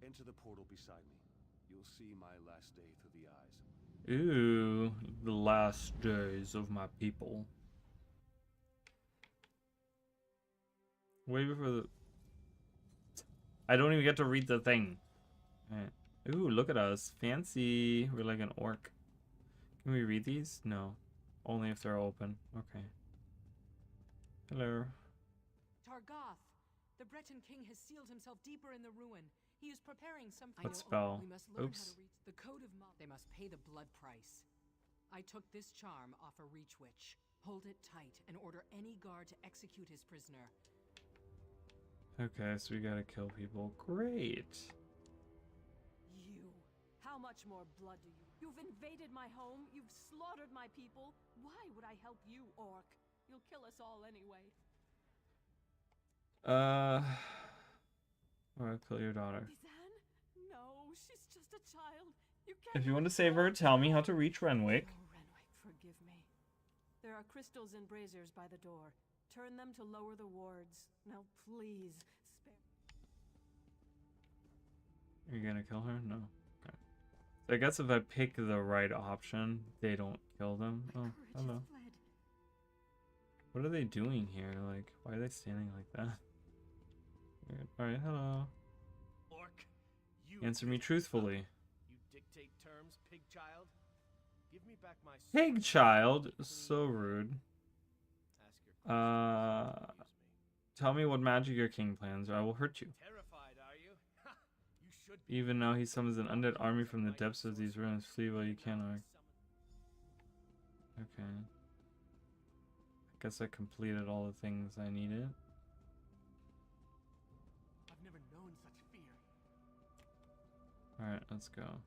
Enter the portal beside me. You'll see my last day through the eyes. Ooh, the last days of my people. Wait for the... I don't even get to read the thing. Alright. Ooh, look at us. Fancy. We're like an orc. Can we read these? No. Only if they're open. Okay. Hello. Targoth! The Breton king has sealed himself deeper in the ruin. He is preparing some... What spell? We must learn Oops. how to reach the code of MOBA. They must pay the blood price. I took this charm off a Reach Witch. Hold it tight and order any guard to execute his prisoner. Okay, so we gotta kill people. Great. You. How much more blood do you... You've invaded my home. You've slaughtered my people. Why would I help you, orc? You'll kill us all anyway. Or kill your daughter. Lizanne? No, she's just a child. You can't... If you want to save her, tell me how to reach Renwick. Oh, Renwick, forgive me. There are crystals and braziers by the door. Turn them to lower the wards. Now, please, spare... Are you gonna kill her? No. Okay. So I guess if I pick the right option, they don't kill them. Oh, hello. What are they doing here? Like, why are they standing like that? Weird. Alright, hello. Orc, you Answer me truthfully. You dictate terms, pig child. Give me back my Pig child, so rude. Tell me what magic your king plans, or I will hurt you. Terrified, are you? You should be. Even now he summons an undead army from the depths of these ruins. Flee while you can, or... Okay. I guess I completed all the things I needed. I've never known such fear. Alright, let's go.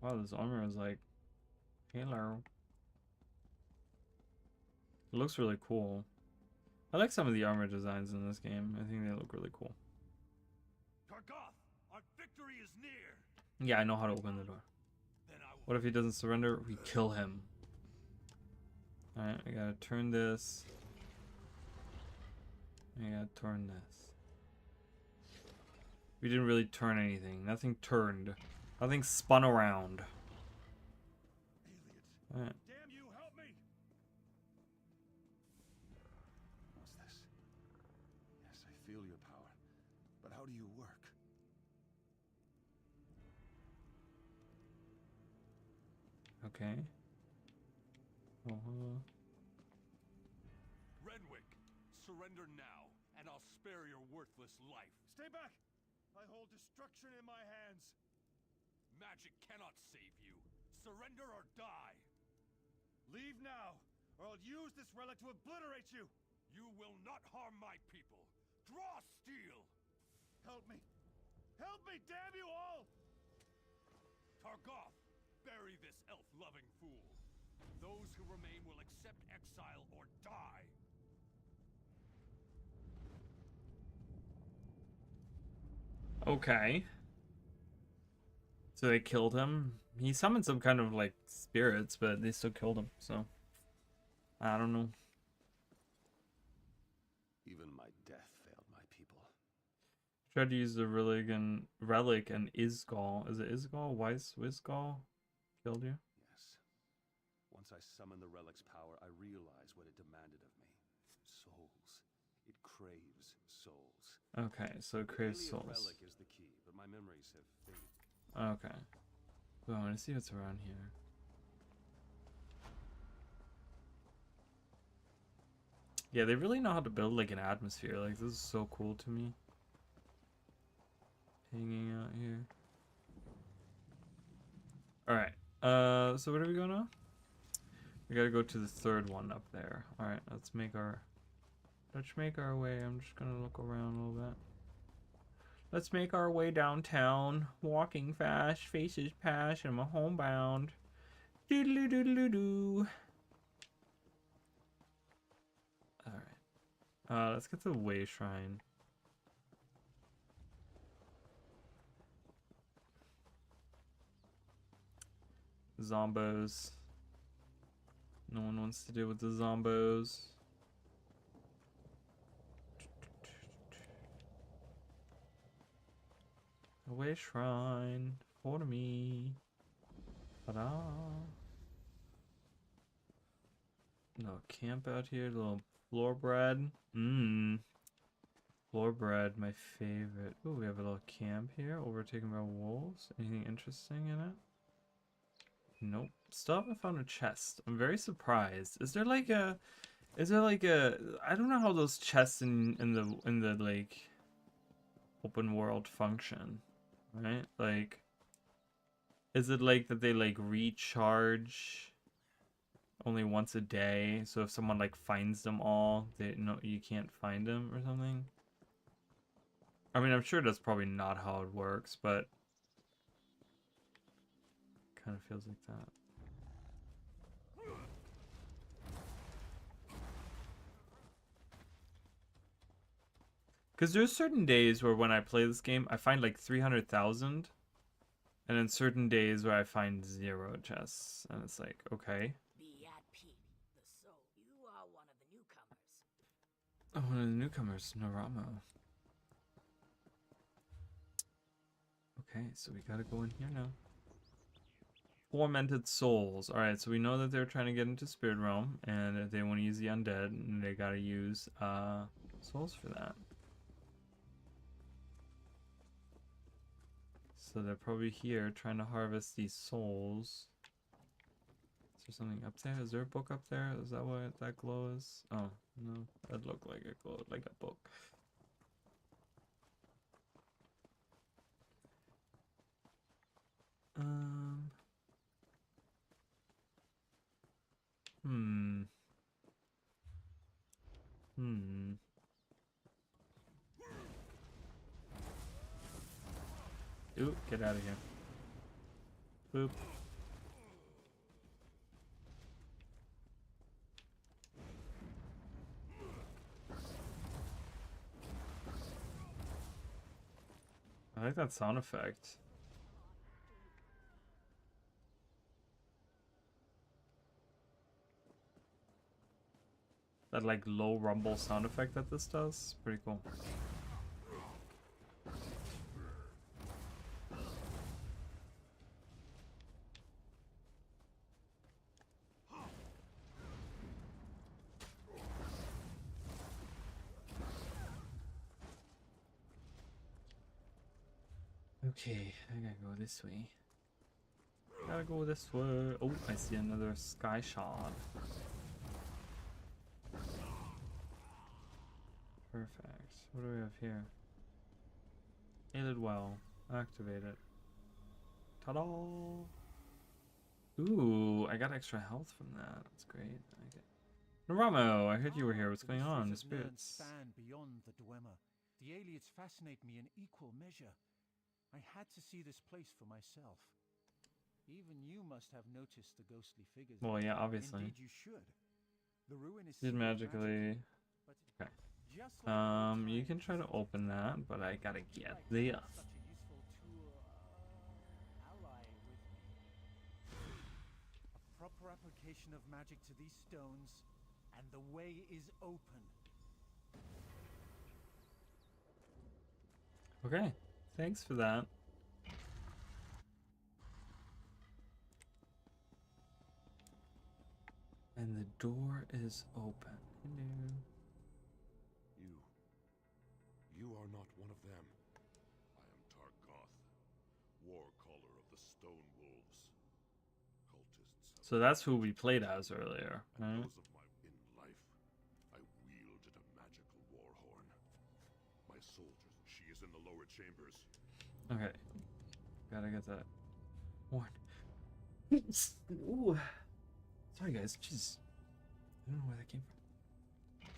Wow, this armor is like... Hello. It looks really cool. I like some of the armor designs in this game. I think they look really cool. Targoth, our victory is near. Yeah, I know how to open the door. What if he doesn't surrender? We kill him. Alright, I gotta turn this. I gotta turn this. We didn't really turn anything. Nothing turned. Nothing spun around. Alright. Damn you, help me! What's this? Yes, I feel your power. But how do you work? Okay. Renwick, surrender now, and I'll spare your worthless life. Stay back! I hold destruction in my hands. Magic cannot save you. Surrender or die. Leave now, or I'll use this relic to obliterate you. You will not harm my people. Draw steel. Help me. Help me, damn you all! Targoth, bury this elf-loving fool. Those who remain will accept exile or die. Okay. So they killed him. He summoned some kind of like spirits, but they still killed him. So I don't know. Even my death failed my people. Tried to use the relic and Isgall. Is it Isgall? Wisgall killed you? Yes. Once I summoned the relic's power, I realized what it demanded of me. Souls. It craves souls. Okay, so it craves souls. Relic is the key, but my memories have faded. Okay. Well, I want to see what's around here. Yeah, they really know how to build like an atmosphere. Like, this is so cool to me. Hanging out here. Alright. So where do we go now? We gotta go to the third one up there. Alright, let's make our way. I'm just gonna look around a little bit. Let's make our way downtown. Walking fast, faces past, and I'm homebound. Doodaloo doodaloo doo. Alright. Let's get to the Way Shrine. Zombos. No one wants to deal with the zombos. Away shrine for me. Ta-da. No camp out here, little floor bread. Floor bread, my favorite. Ooh, we have a little camp here, overtaken by wolves. Anything interesting in it? Nope. Still haven't found a chest. I'm very surprised. Is there like a I don't know how those chests in the like open world function, right? Like, is it like that they like recharge only once a day? So if someone like finds them all, you can't find them or something? I mean, I'm sure that's probably not how it works, but kind of feels like that. Because there's certain days where when I play this game, I find like 300,000. And then certain days where I find 0 chests. And it's like, okay. Be at peace. The soul. You are one of the newcomers. Oh, one of the newcomers, Naramo. Okay, so we gotta go in here now. Tormented souls. Alright, so we know that they're trying to get into Spirit Realm. And if they want to use the undead, and they gotta use souls for that. So they're probably here trying to harvest these souls. there something up there? Is there a book up there? Is that what that glow is? Oh, no. That looked like a glow, like a book. Ooh, get out of here. Boop. I like that sound effect. That like low rumble sound effect that this does. Pretty cool. Okay, I gotta go this way. Gotta go this way. Oh, I see another sky shard. Perfect. What do we have here? Aided well. Activate it. Ta-da! Ooh, I got extra health from that. That's great. I like it. Naramo, I heard you were here. What's going on? The spirits. Span beyond the Dwemer. The aliens fascinate me in equal measure. I had to see this place for myself. Even you must have noticed the ghostly figures. Well, yeah, obviously. Indeed, you should. The ruin is did magically. Okay. You can try to open that, but I gotta get there. A proper application of magic to these stones, and the way is open. Okay, thanks for that. And the door is open. Hello. You are not one of them. I am Targoth, war caller of the Stone Wolves. Cultists. So that's who we played as earlier, right? Those of my in life, I wielded a magical war horn. My soldiers, she is in the lower chambers. Okay, gotta get that horn. Ooh. Sorry guys, jeez. I don't know where that came from.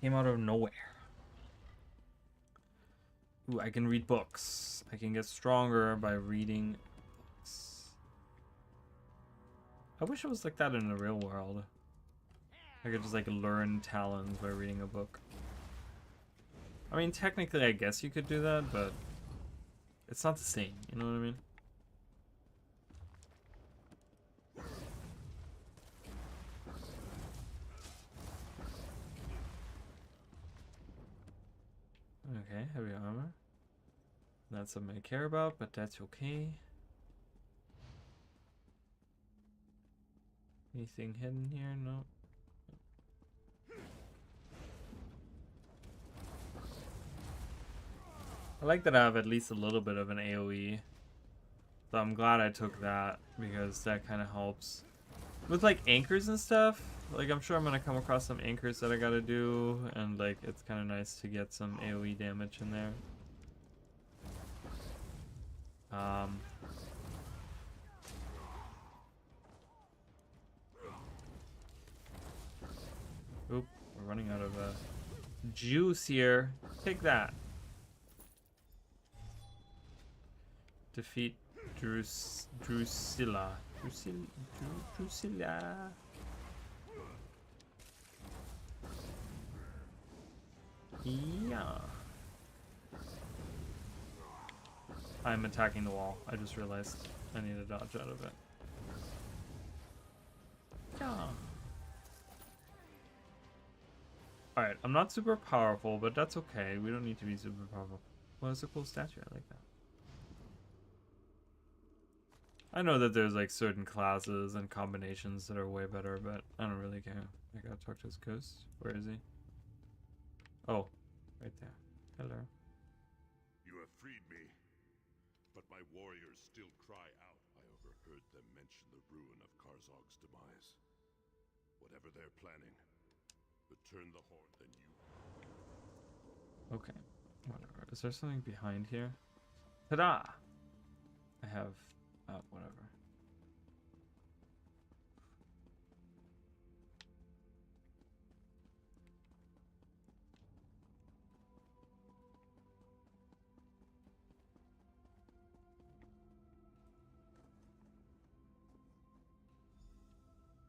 Came out of nowhere. Ooh, I can read books. I can get stronger by reading books. I wish it was like that in the real world. I could just like learn talents by reading a book. I mean, technically I guess you could do that, but it's not the same, you know what I mean? Okay, heavy armor. Not something I care about, but that's okay. Anything hidden here? No. I like that I have at least a little bit of an AoE. So I'm glad I took that, because that kind of helps. With like anchors and stuff, like I'm sure I'm gonna come across some anchors that I gotta do, and like it's kind of nice to get some AoE damage in there. Oop, we're running out of juice here. Take that. Defeat Drusilla. Drusilla. Yeah. I'm attacking the wall. I just realized I need to dodge out of it. Yeah. Alright, I'm not super powerful, but that's okay. We don't need to be super powerful. Well, it's a cool statue. I like that. I know that there's like certain classes and combinations that are way better, but I don't really care. I gotta talk to his ghost. Where is he? Oh, right there. Hello. You have freed me, but my warriors still cry out, Iover. heard them mention the ruin of Karzog's demise. Whatever they're planning, return the horn, then you... Okay, whatever. Is there something behind here? Ta-da! I have... whatever.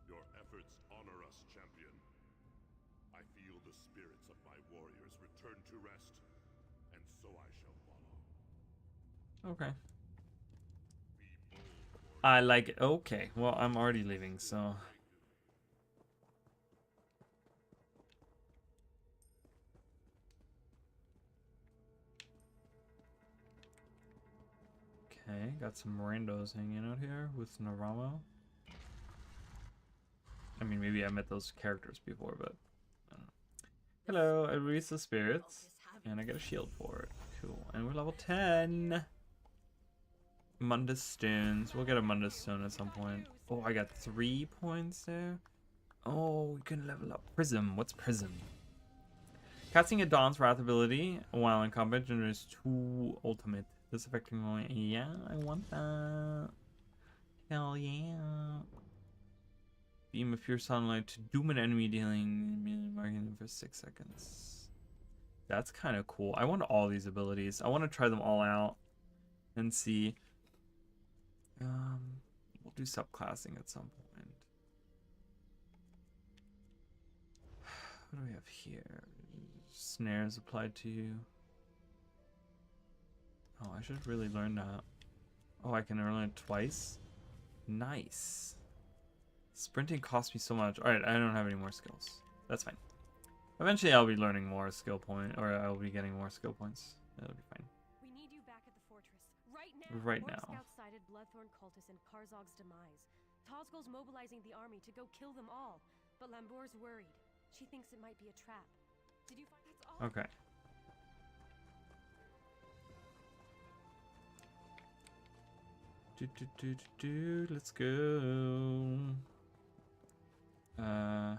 Your efforts honor us, champion. I feel the spirits of my warriors return to rest, and so I shall follow. Okay. I like it. Okay, well, I'm already leaving, so... Okay, got some randos hanging out here with Naramo. I mean, maybe I met those characters before, but I don't know. Hello, I release the spirits, and I get a shield for it. Cool, and we're level 10. Mundus stones. We'll get a Mundus stone at some point. Oh, I got 3 points there. Oh, we can level up. Prism. What's Prism? Casting a Dawn's Wrath ability while in combat generates 2 ultimate. This affecting only. Yeah, I want that. Hell yeah. Beam of pure sunlight to doom an enemy, dealing marking them for 6 seconds. That's kind of cool. I want all these abilities. I want to try them all out and see. We'll do subclassing at some point. What do we have here? Snares applied to you. Oh, I should really learn that. Oh, I can learn it twice? Nice. Sprinting costs me so much. Alright, I don't have any more skills. That's fine. Eventually I'll be learning more skill point, or I'll be getting more skill points. That'll be fine. We need you back at the fortress. Right now. Right now. Scouts sighted Bloodthorn cultists and Karzog's demise. Tozgol's mobilizing the army to go kill them all, but Lambor's worried. She thinks it might be a trap. Did you find that's all? Okay. Let's go. I'm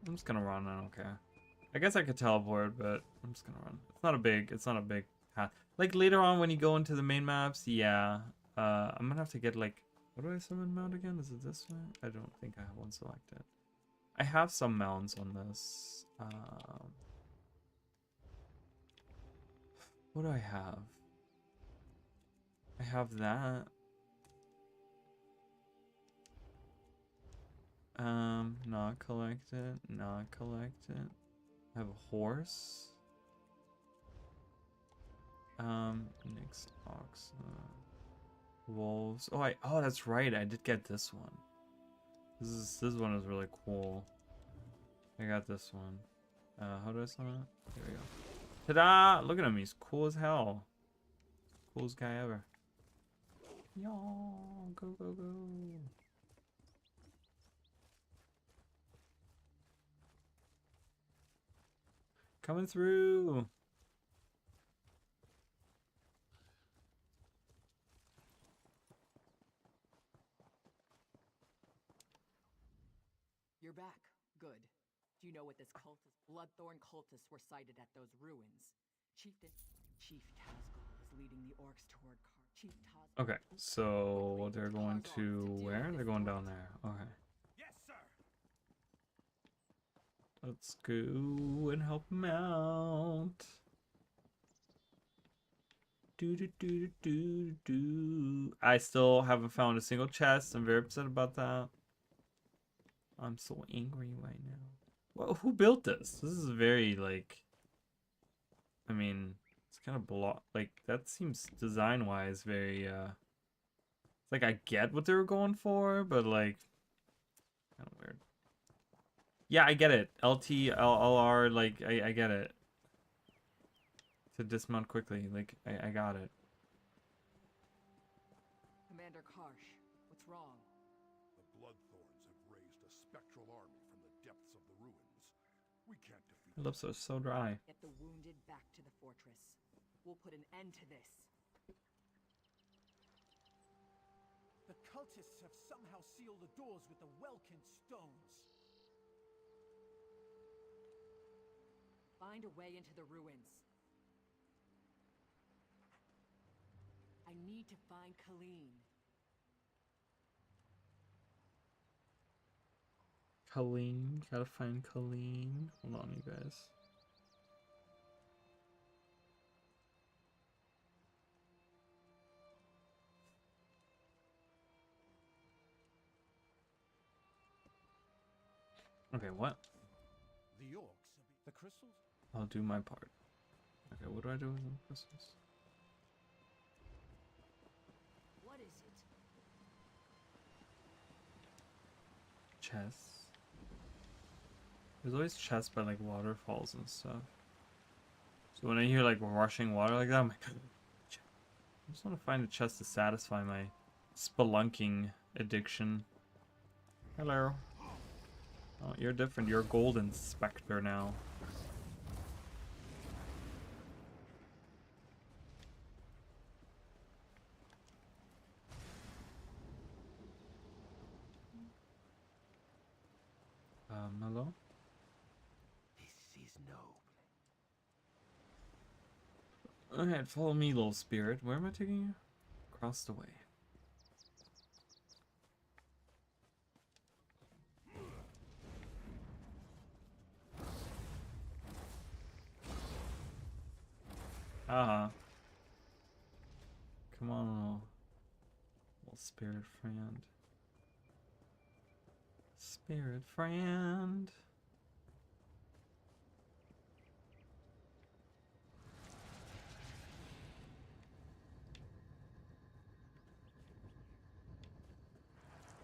just gonna run. I don't care. I guess I could teleport, but I'm just gonna run. It's not a big path. Like later on when you go into the main maps, yeah. I'm gonna have to get like, what do I summon mount again? Is it this one? I don't think I have one selected. I have some mounts on this. What do I have? I have that. Not collected. Not collected. I have a horse. Nyx, ox, wolves. Oh, that's right. I did get this one. This one is really cool. I got this one. How do I summon it? There we go. Ta-da! Look at him. He's cool as hell. Coolest guy ever. Yo, go, go, go. Coming through. You're back. Good. Do you know what this cultist, Bloodthorn cultists, were sighted at those ruins? Chief Tazgol is leading the orcs toward Chief Tazgol. Okay, so they're going to where? They're going down there. Okay. Yes, sir. Let's go and help them out. I still haven't found a single chest. I'm very upset about that. I'm so angry right now. Well, who built this? This is very, like... I mean, it's kind of like, that seems design-wise very, It's like, I get what they were going for, but, like... kind of weird. Yeah, I get it. LT, LR, like, I get it. To dismount quickly, like, I got it. Commander Karsh, what's wrong? The Bloodthorns have raised a spectral army from the depths of the ruins. We can't defeat My lips are so dry. Get the wounded back to the fortress. We'll put an end to this. The cultists have somehow sealed the doors with the Welkin stones. Find a way into the ruins. I need to find Colleen. Colleen, gotta find Colleen. Hold on, you guys. Okay, what? The orcs, the crystals? I'll do my part. Okay, what do I do with the crystals? What is it? Chests. There's always chests by like waterfalls and stuff. So when I hear like rushing water like that, I'm like, I just want to find a chest to satisfy my spelunking addiction. Hello. Oh, you're different. You're a golden specter now. Hello? This is noble. Alright, follow me, little spirit. Where am I taking you? Across the way. Come on, little spirit friend. Spirit friend.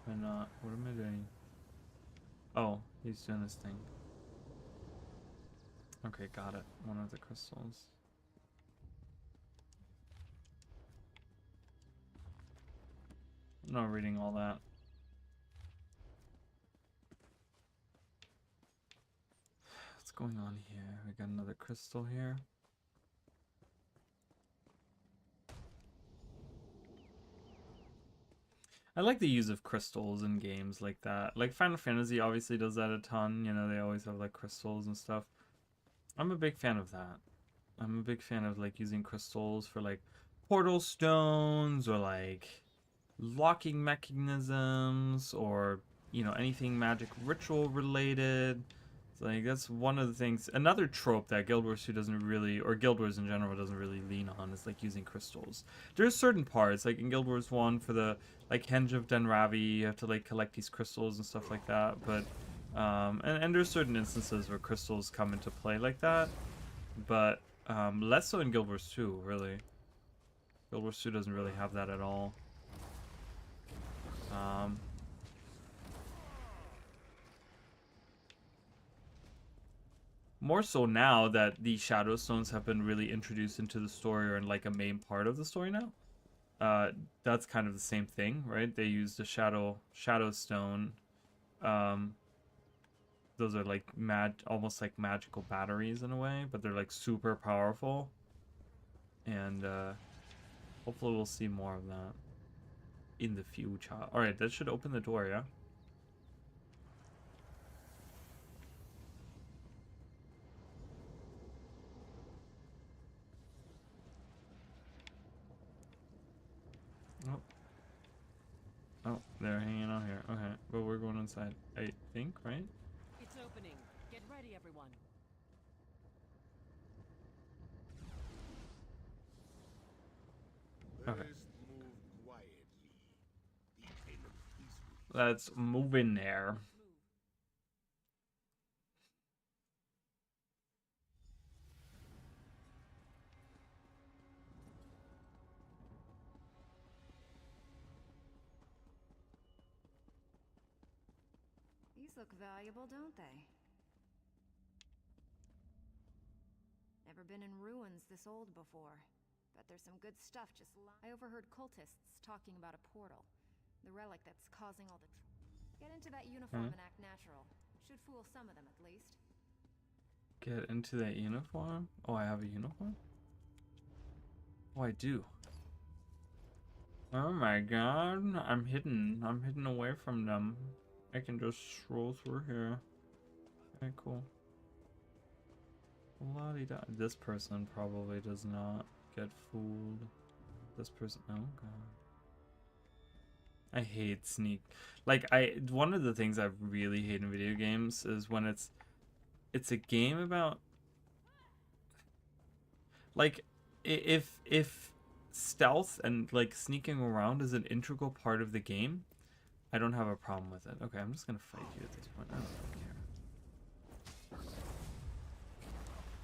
Why not? What am I doing? Oh, he's doing this thing. Okay, got it. One of the crystals. I'm not reading all that. What's going on here? We got another crystal here. I like the use of crystals in games like that. Like Final Fantasy obviously does that a ton. You know, they always have like crystals and stuff. I'm a big fan of that. I'm a big fan of like using crystals for like portal stones or like locking mechanisms or, you know, anything magic ritual related. So like that's one of the things. Another trope that Guild Wars 2 doesn't really, or Guild Wars in general doesn't really lean on, is like using crystals. There's certain parts, like in Guild Wars 1 for the like Henge of Denravi, you have to like collect these crystals and stuff like that. But and there's certain instances where crystals come into play like that, but less so in Guild Wars 2, really. Guild Wars 2 doesn't really have that at all. More so now that the Shadow Stones have been really introduced into the story or in like a main part of the story now. That's kind of the same thing, right? They use the Shadow Stone. Those are like almost like magical batteries in a way, but they're like super powerful. And hopefully we'll see more of that in the future. Alright, that should open the door, yeah? Oh, they're hanging out here. Okay, but we're going inside, I think, right? It's opening. Get ready, everyone. Okay. Let's move in there. These look valuable, don't they? Never been in ruins this old before. Bet there's some good stuff just I overheard cultists talking about a portal. The relic that's causing all the Get into that uniform and act natural. Should fool some of them at least. Get into that uniform? Oh, I have a uniform? Oh, I do. Oh my god, I'm hidden. I'm hidden away from them. I can just roll through here. Okay, cool. La-di-da. This person probably does not get fooled. This person, oh god. I hate sneak. Like, one of the things I really hate in video games is when it's a game about, like, if stealth and like sneaking around is an integral part of the game, I don't have a problem with it. Okay, I'm just gonna fight you at this point. I don't care.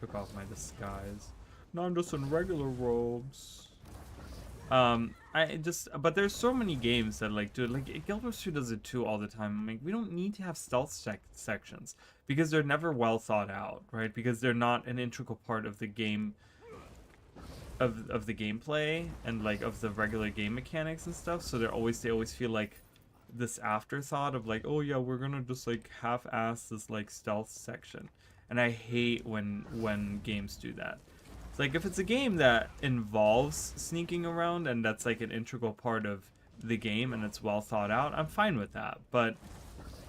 Took off my disguise. No, I'm just in regular robes. But there's so many games that like do it. Like Guild Wars 2 does it too all the time. I'm like, we don't need to have stealth sections because they're never well thought out, right? Because they're not an integral part of the game, of the gameplay and like of the regular game mechanics and stuff. So they always feel like this afterthought of like, oh yeah, we're gonna just like half-ass this like stealth section, and I hate when games do that. It's like if it's a game that involves sneaking around and that's like an integral part of the game and it's well thought out, I'm fine with that. But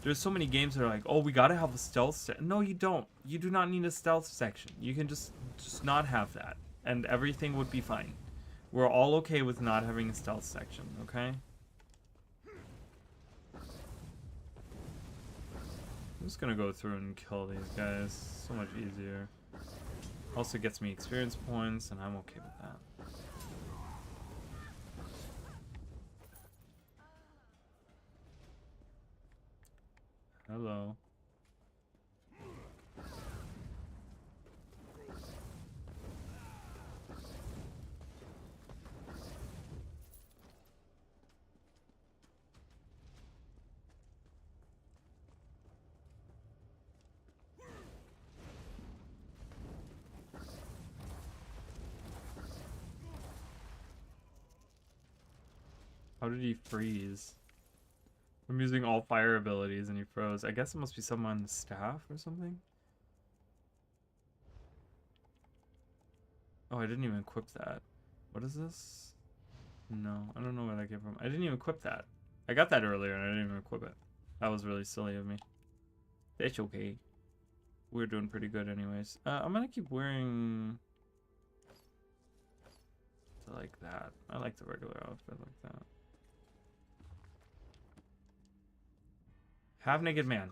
there's so many games that are like, oh, we gotta have a stealth no, you don't. You do not need a stealth section. You can just not have that, and everything would be fine. We're all okay with not having a stealth section, okay? I'm just gonna go through and kill these guys. So much easier. Also gets me experience points, and I'm okay with that. Hello. How did he freeze? I'm using all fire abilities and he froze. I guess it must be someone's staff or something. Oh, I didn't even equip that. What is this? No, I don't know where that came from. I didn't even equip that. I got that earlier and I didn't even equip it. That was really silly of me. It's okay. We're doing pretty good anyways. I'm gonna keep wearing... like that. I like the regular outfit like that. Half naked man.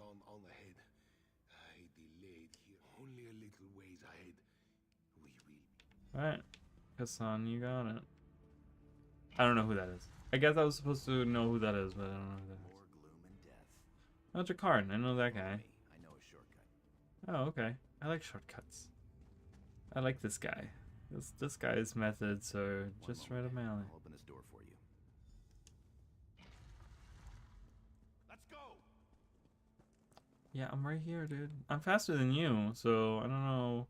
Alright. Hassan, you got it. I don't know who that is. I guess I was supposed to know who that is, but I don't know who that is. Oh, Jakar. I know that guy. Oh, okay. I like shortcuts. I like this guy. This guy's methods are just right up my alley. I'll open this door for you. Let's go. Yeah, I'm right here, dude. I'm faster than you, so I don't know.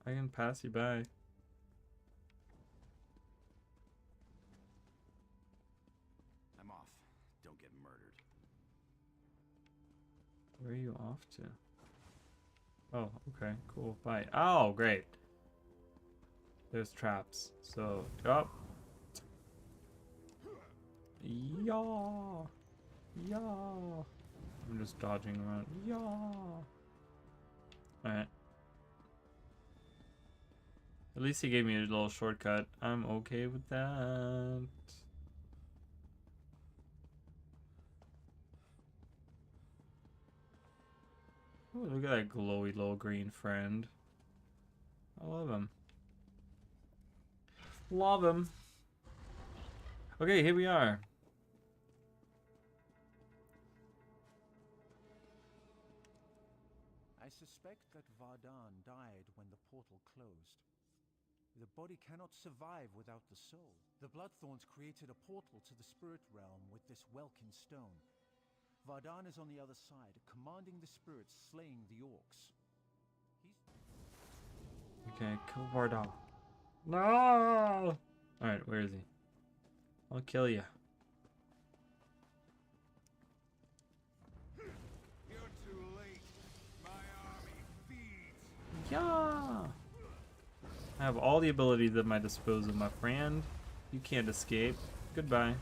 I can pass you by. I'm off. Don't get murdered. Where are you off to? Oh, okay, cool. Bye. Oh, great. There's traps. So, up. Yaw. Yaw. I'm just dodging around. Yaw. Alright. At least he gave me a little shortcut. I'm okay with that. Oh, look at that glowy little green friend. I love him. Love him. Okay, here we are. I suspect that Vardan died when the portal closed. The body cannot survive without the soul. The Bloodthorns created a portal to the spirit realm with this Welkin stone. Vardan is on the other side, commanding the spirits, slaying the orcs. Okay, kill Vardan. No! Alright, where is he? I'll kill you. You're too late. My army feeds. Yeah! I have all the abilities at my disposal, my friend. You can't escape. Goodbye.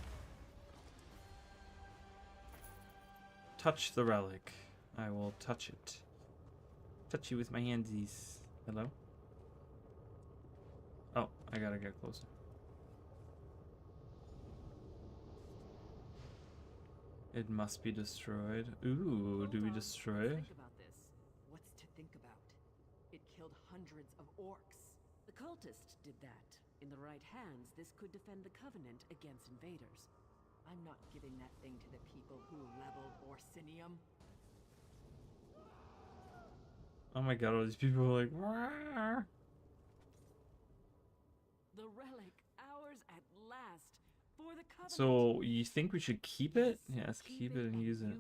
Touch the relic. I will touch it. Touch you with my handsies. Hello? Oh, I gotta get closer. It must be destroyed. Ooh, do we destroy it? Think about this. What's to think about? It killed hundreds of orcs. The cultist did that. In the right hands, this could defend the Covenant against invaders. I'm not giving that thing to the people who leveled Orsinium. Oh my god, all these people are like, "Wah." The relic, ours at last, for the Covenant. So, you think we should keep it? Yes, keep it and use it.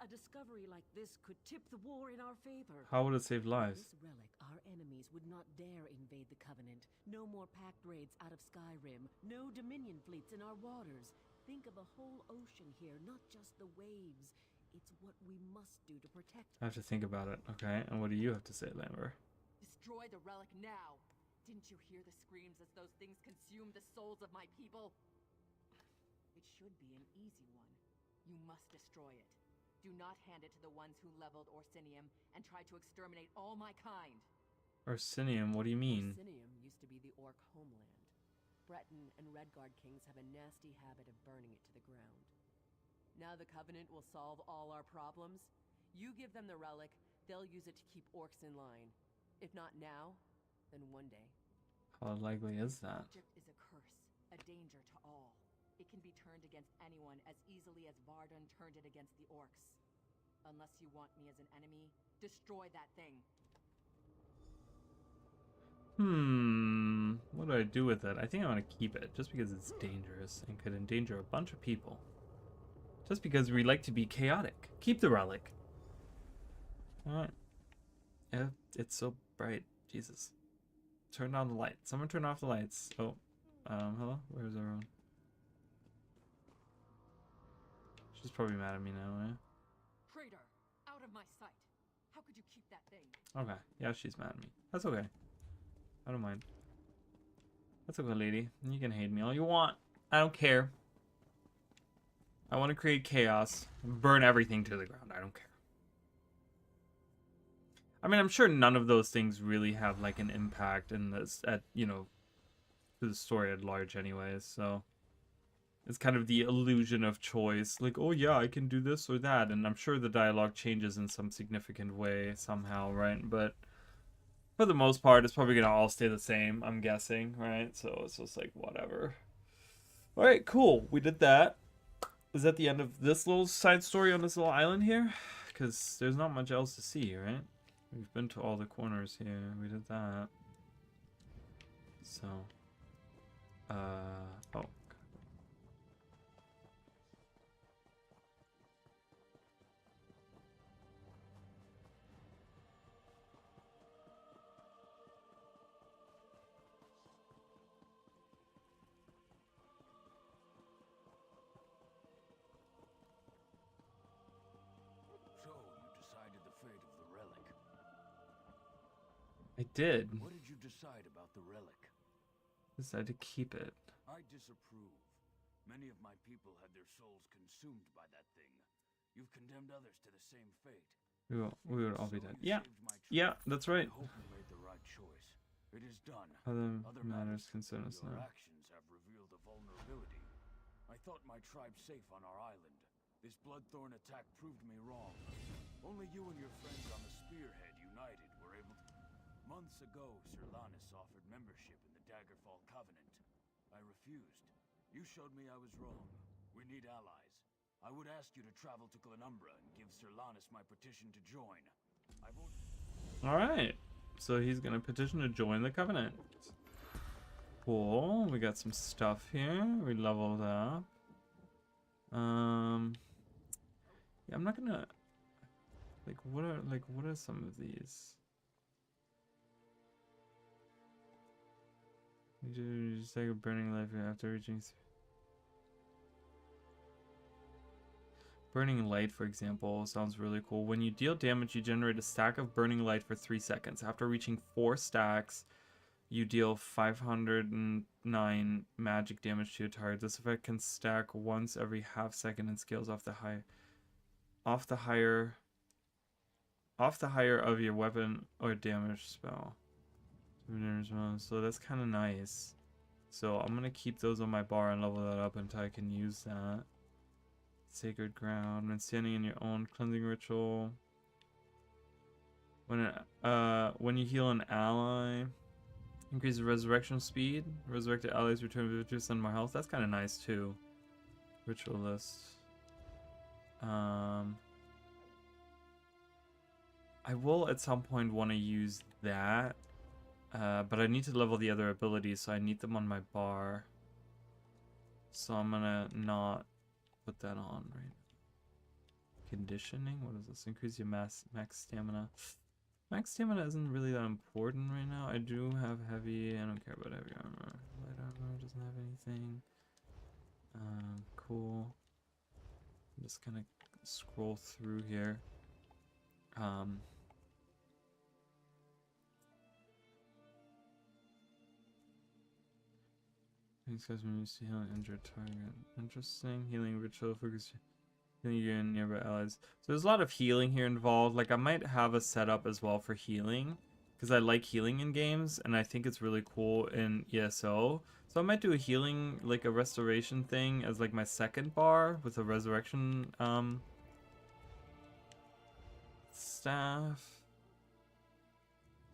A discovery like this could tip the war in our favor. How would it save lives? This relic, our enemies would not dare invade the Covenant. No more pact raids out of Skyrim. No Dominion fleets in our waters. Think of a whole ocean here, not just the waves. It's what we must do to protect. I have to think about it. Okay, and what do you have to say, Lambert? Destroy the relic now! Didn't you hear the screams as those things consumed the souls of my people? It should be an easy one. You must destroy it. Do not hand it to the ones who leveled Orsinium and tried to exterminate all my kind. Orsinium, what do you mean? Orsinium used to be the orc homeland. Breton and Redguard kings have a nasty habit of burning it to the ground. Now the Covenant will solve all our problems. You give them the relic, they'll use it to keep orcs in line. If not now, then one day. How likely is that? This object is a curse, a danger to all. It can be turned against anyone as easily as Vardan turned it against the orcs. Unless you want me as an enemy, destroy that thing. What do I do with it? I think I want to keep it, just because it's dangerous and could endanger a bunch of people. Just because we like to be chaotic. Keep the relic. Alright. Yeah, it's so bright. Jesus. Turn on the light. Someone turn off the lights. Oh. Hello? Where's everyone? She's probably mad at me now, eh? Traitor! Out of my sight! How could you keep that thing? Okay. Yeah, she's mad at me. That's okay. I don't mind. That's okay, lady. You can hate me all you want. I don't care. I want to create chaos. Burn everything to the ground. I don't care. I mean, I'm sure none of those things really have, like, an impact in this, you know, to the story at large anyways, so... It's kind of the illusion of choice. Like, oh yeah, I can do this or that. And I'm sure the dialogue changes in some significant way somehow, right? But for the most part, it's probably going to all stay the same, I'm guessing, right? So it's just like, whatever. Alright, cool. We did that. Is that the end of this little side story on this little island here? Because there's not much else to see, right? We've been to all the corners here. We did that. So. Oh. I did. What did you decide about the relic? Decided to keep it. I disapprove. Many of my people had their souls consumed by that thing. You've condemned others to the same fate. We would all be dead. Yeah. Yeah, that's right. I hope you made the right choice. It is done. Other matters concern us Your now. actions have revealed a vulnerability. I thought my tribe safe on our island. This Bloodthorn attack proved me wrong. Only you and your friends on the Spearhead united were able to... Months ago, Sirlanis offered membership in the Daggerfall Covenant. I refused. You showed me I was wrong. We need allies. I would ask you to travel to Glenumbra and give Sirlanis my petition to join. Alright. So he's gonna petition to join the Covenant. Cool. We got some stuff here. We leveled up. Yeah, I'm not gonna... what are some of these? You just take a burning life after reaching... Burning light, for example, sounds really cool. When you deal damage, you generate a stack of burning light for 3 seconds. After reaching 4 stacks, You deal 509 magic damage to your target. This effect can stack once every half second and scales off the higher of your weapon or damage spell. So that's kind of nice. So I'm gonna keep those on my bar and level that up until I can use that. Sacred Ground. When standing in your own cleansing ritual. When you heal an ally, increase the resurrection speed. Resurrected allies return victorious and more health. That's kind of nice too. Ritualist. I will at some point want to use that. But I need to level the other abilities, so I need them on my bar. So I'm gonna not put that on right now. Conditioning? What is this? Increase your max stamina. Max stamina isn't really that important right now. I do have heavy. I don't care about heavy armor. Light armor doesn't have anything. Cool. I'm just gonna scroll through here. These guys when used to heal an injured target. Interesting. Healing ritual focus healing you and nearby allies. So there's a lot of healing here involved. Like I might have a setup as well for healing, because I like healing in games and I think it's really cool in ESO. So I might do a healing, like a restoration thing as like my second bar with a resurrection staff.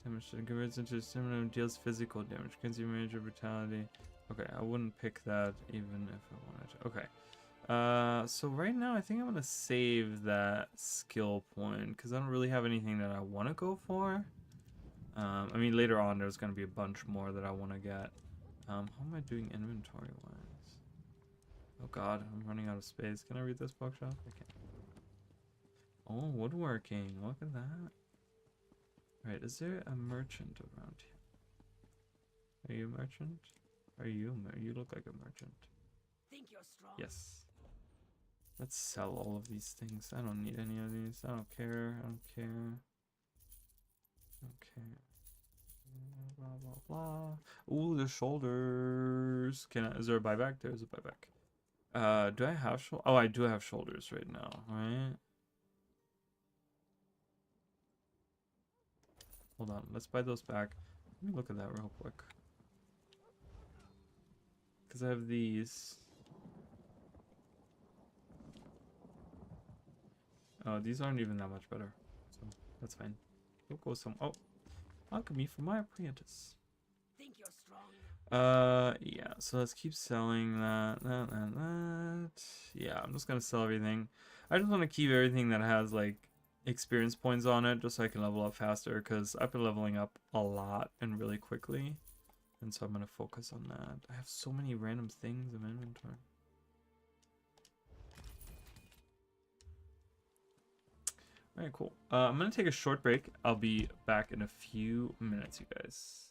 Damage converts into stamina, deals physical damage, consume range of brutality. Okay, I wouldn't pick that even if I wanted to. Okay. So right now I think I'm gonna save that skill point because I don't really have anything that I want to go for. I mean later on there's gonna be a bunch more that I want to get. How am I doing inventory wise? Oh god, I'm running out of space. Can I read this bookshelf? I can't. Oh, woodworking. Look at that. Right, is there a merchant around here? Are you a merchant? Are you? You look like a merchant. Think you're strong? Yes. Let's sell all of these things. I don't need any of these. I don't care. I don't care. Okay. Blah blah blah. Ooh, the shoulders. Is there a buyback? There's a buyback. Do I have Oh, I do have shoulders right now, right? Hold on. Let's buy those back. Let me look at that real quick. Because I have these. Oh, these aren't even that much better. So that's fine. We'll go some. Oh, alchemy for my apprentice. Think you're strong? Yeah. So let's keep selling that. Yeah, I'm just gonna sell everything. I just want to keep everything that has like experience points on it, just so I can level up faster. Because I've been leveling up a lot and really quickly. And so I'm going to focus on that. I have so many random things in my inventory. Alright, cool. I'm going to take a short break. I'll be back in a few minutes, you guys.